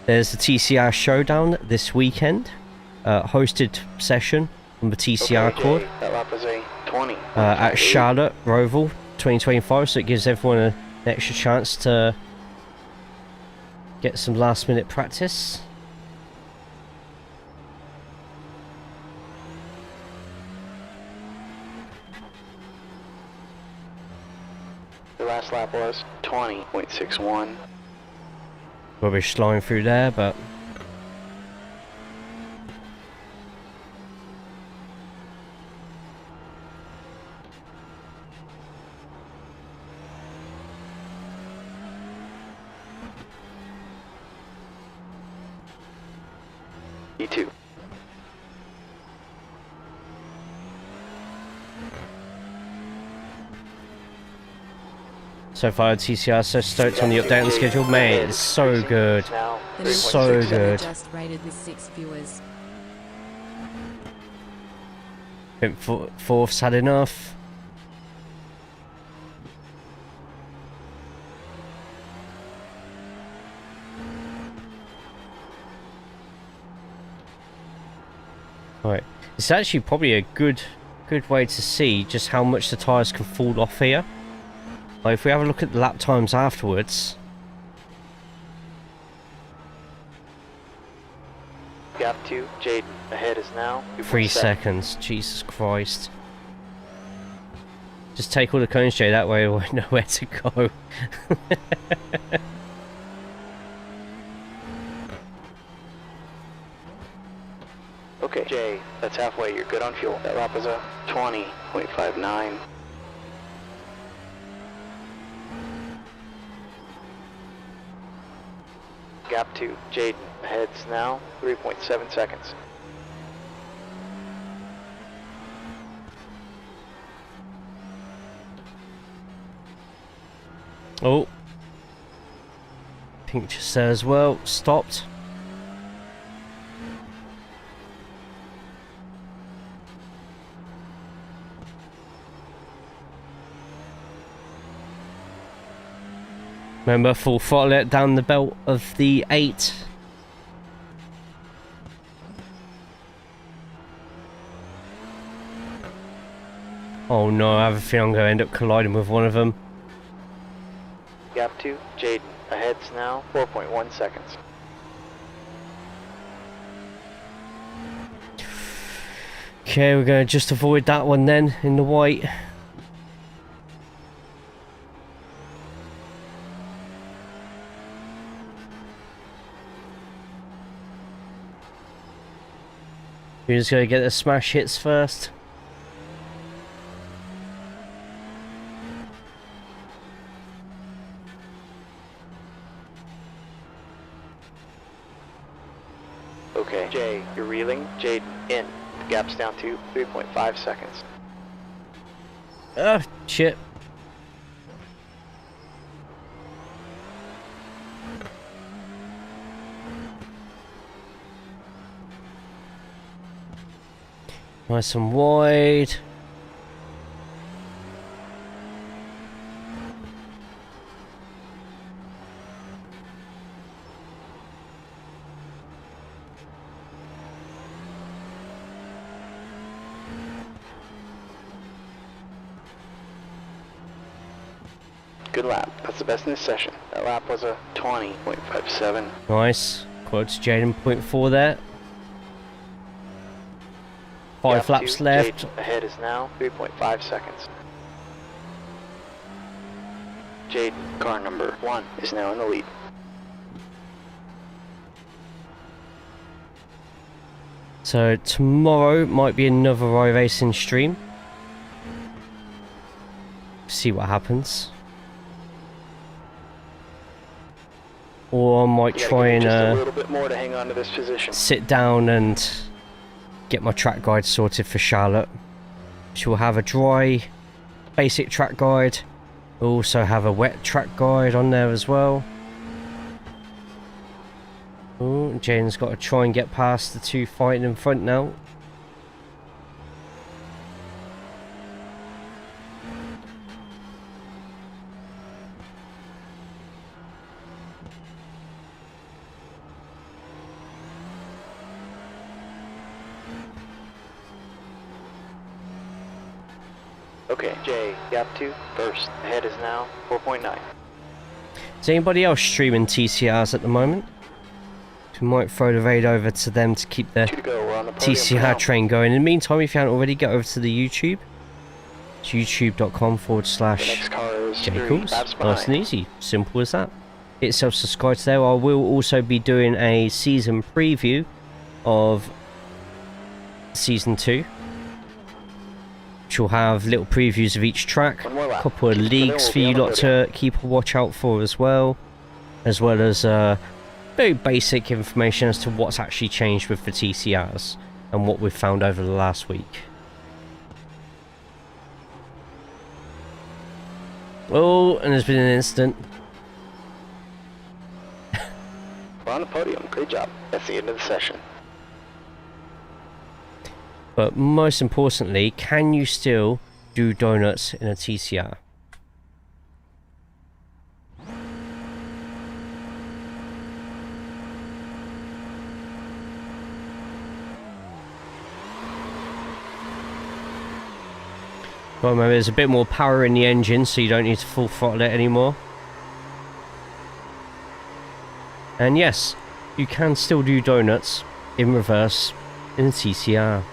There's the TCR Showdown this weekend, hosted session on the TCR court That lap was a 20. at Charlotte Roval 2025, so it gives everyone an extra chance to get some last minute practice. The last lap was 20.61. Rubbish slowing through there, but E2. so far TCR so stoked on the update on the schedule. Mate, it's so good. Now The next So video good. just rated with 6 viewers. I think fourth's had enough. Right, it's actually probably a good way to see just how much the tyres can fall off here. Like if we have a look at the lap times afterwards. gap 2. Jaden. Ahead is now 3 seconds, Jesus Christ. Just take all the cones, Jay, that way we'll know where to go. Okay, Jay, that's halfway. You're good on fuel. That lap was a 20.59. Gap 2. Jaden. Ahead's now 3.7 seconds. Oh. Pink just says, well, stopped. Remember, full throttle it down the belt of the 8. Oh no, I have a feeling I'm going to end up colliding with one of them. Gap 2. Jaden. Ahead's now 4.1 seconds. Okay, we're going to just avoid that one then, in the white. We're just going to get the smash hits first. Okay, Jay, you're reeling. Jaden, in. The gap's down to 3.5 seconds. Ah, shit. Nice and wide. Good lap. That's the best in this session. That lap was a 20.57. Nice. Quotes Jaden, 0.4 there. 5 Gap laps 2, left. Jade ahead is now 3.5 seconds. Jade, car number 1, is now in the lead. So tomorrow might be another iRacing stream. See what happens. Or I might You gotta try give it just a and little bit more to hang on to this position. sit down and get my track guide sorted for Charlotte. She'll have a dry, basic track guide. We'll also have a wet track guide on there as well. Oh, Jane's got to try and get past the two fighting in front now. Okay, Jay, gap 2, first. Ahead is now 4.9. Is anybody else streaming TCRs at the moment? We might throw the raid over to them to keep the 2 to go, we're on the podium for now. TCR train going. In the meantime, if you haven't already, get over to the YouTube. It's youtube.com/JayCaulls. The next car is 3 laps Nice behind. and easy. Simple as that. Hit self-subscribe there. I will also be doing a season preview of Season 2. Which will have little previews of each track. One more lap. Couple of Keep it leagues middle, for you we'll be on lot the to keep a watch out for as well. As very basic information as to what's actually changed with the TCRs and what we've found over the last week. Oh, and there's been an incident. We're on the podium, great job. That's the end of the session. But most importantly, can you still do donuts in a TCR? Well, remember, there's a bit more power in the engine, so you don't need to full throttle it anymore. And yes, you can still do donuts in reverse in a TCR.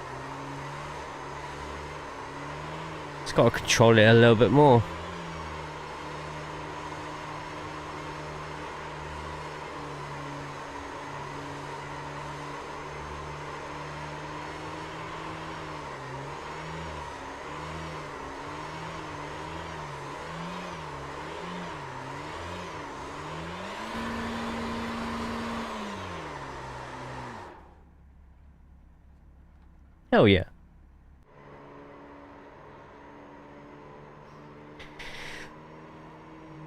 It's got to control it a little bit more. Hell yeah.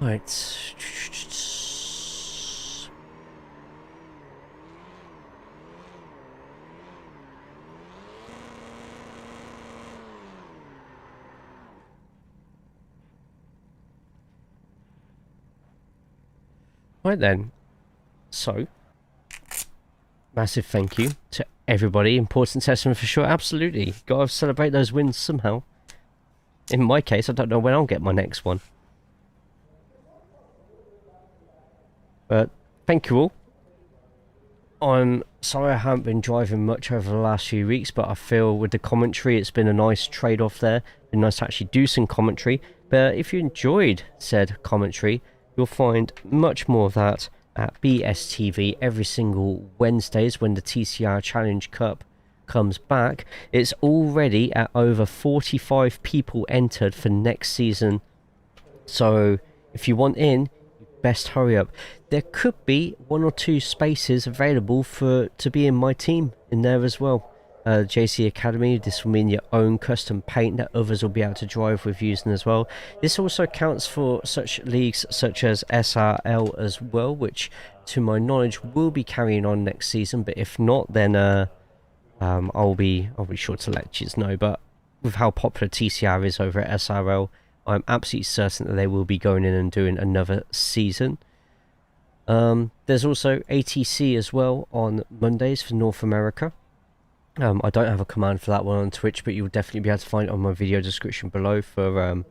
Right. Right then. So, massive thank you to everybody. Important session for sure. Absolutely. Got to celebrate those wins somehow. In my case, I don't know when I'll get my next one. But thank you all. I'm sorry I haven't been driving much over the last few weeks, but I feel with the commentary it's been a nice trade-off there. Been nice to actually do some commentary. But if you enjoyed said commentary, you'll find much more of that at BSTV every single Wednesdays when the TCR Challenge Cup comes back. It's already at over 45 people entered for next season. So if you want in, best hurry up. There could be 1 or 2 spaces available to be in my team in there as well. JC Academy, this will mean your own custom paint that others will be able to drive with using as well. This also counts for such leagues such as SRL as well, which to my knowledge will be carrying on next season, but if not, then I'll be sure to let you know. But with how popular TCR is over at SRL, I'm absolutely certain that they will be going in and doing another season. There's also ATC as well on Mondays for North America. I don't have a command for that one on Twitch, but you'll definitely be able to find it on my video description below for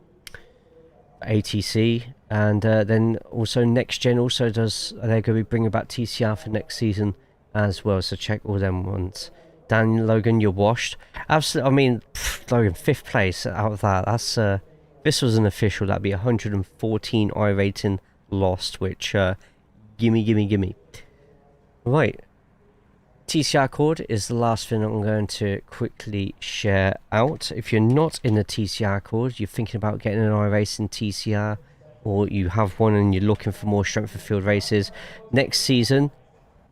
ATC, and then also Next Gen also does. They're going to be bringing back TCR for next season as well. So check all them ones. Dan, Logan, you're washed. Absolutely. I mean, Logan, 5th place out of that. That's this was an official. That'd be 114 iRating lost. Which gimme. Right. TCR cord is the last thing I'm going to quickly share out. If you're not in the TCR cord, you're thinking about getting an iRacing TCR, or you have one and you're looking for more strength of field races, next season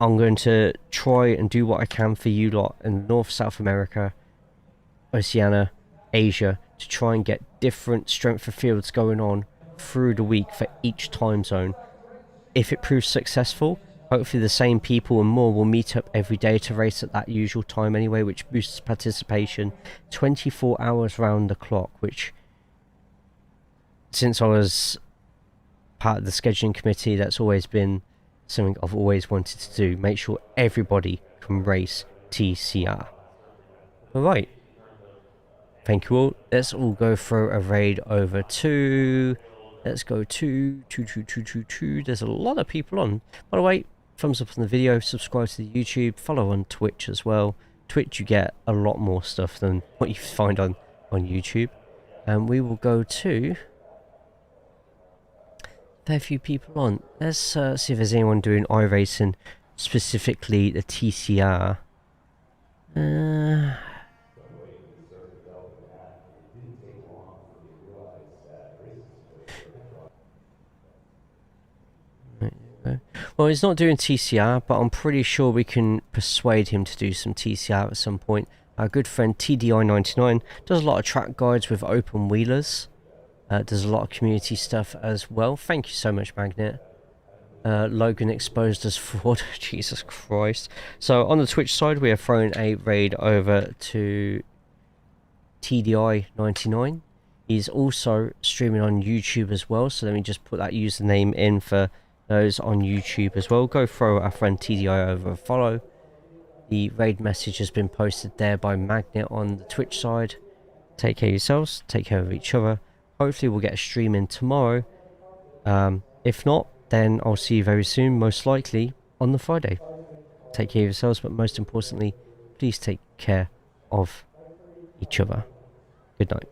I'm going to try and do what I can for you lot in North, South America, Oceania, Asia, to try and get different strength of fields going on through the week for each time zone. If it proves successful, hopefully the same people and more will meet up every day to race at that usual time anyway, which boosts participation 24 hours round the clock, which, since I was part of the scheduling committee, that's always been something I've always wanted to do. Make sure everybody can race TCR. Alright. Thank you all. Let's all go through a raid over to... Let's go to... There's a lot of people on. By the way, thumbs up on the video, subscribe to the YouTube, follow on Twitch as well. Twitch, you get a lot more stuff than what you find on YouTube. And we will go to... Fair few people on. Let's see if there's anyone doing iRacing, specifically the TCR. Well, he's not doing TCR, but I'm pretty sure we can persuade him to do some TCR at some point. Our good friend TDI99 does a lot of track guides with open wheelers. Does a lot of community stuff as well. Thank you so much, Magnet. Logan exposed as fraud. Jesus Christ. So on the Twitch side, we are throwing a raid over to TDI99. He's also streaming on YouTube as well. So let me just put that username in for those on YouTube as well. Go throw our friend TDI over a follow. The raid message has been posted there by Magnet on the Twitch side. Take care of yourselves. Take care of each other. Hopefully we'll get a stream in tomorrow. If not, then I'll see you very soon, most likely on the Friday. Take care of yourselves, but most importantly, please take care of each other. Good night.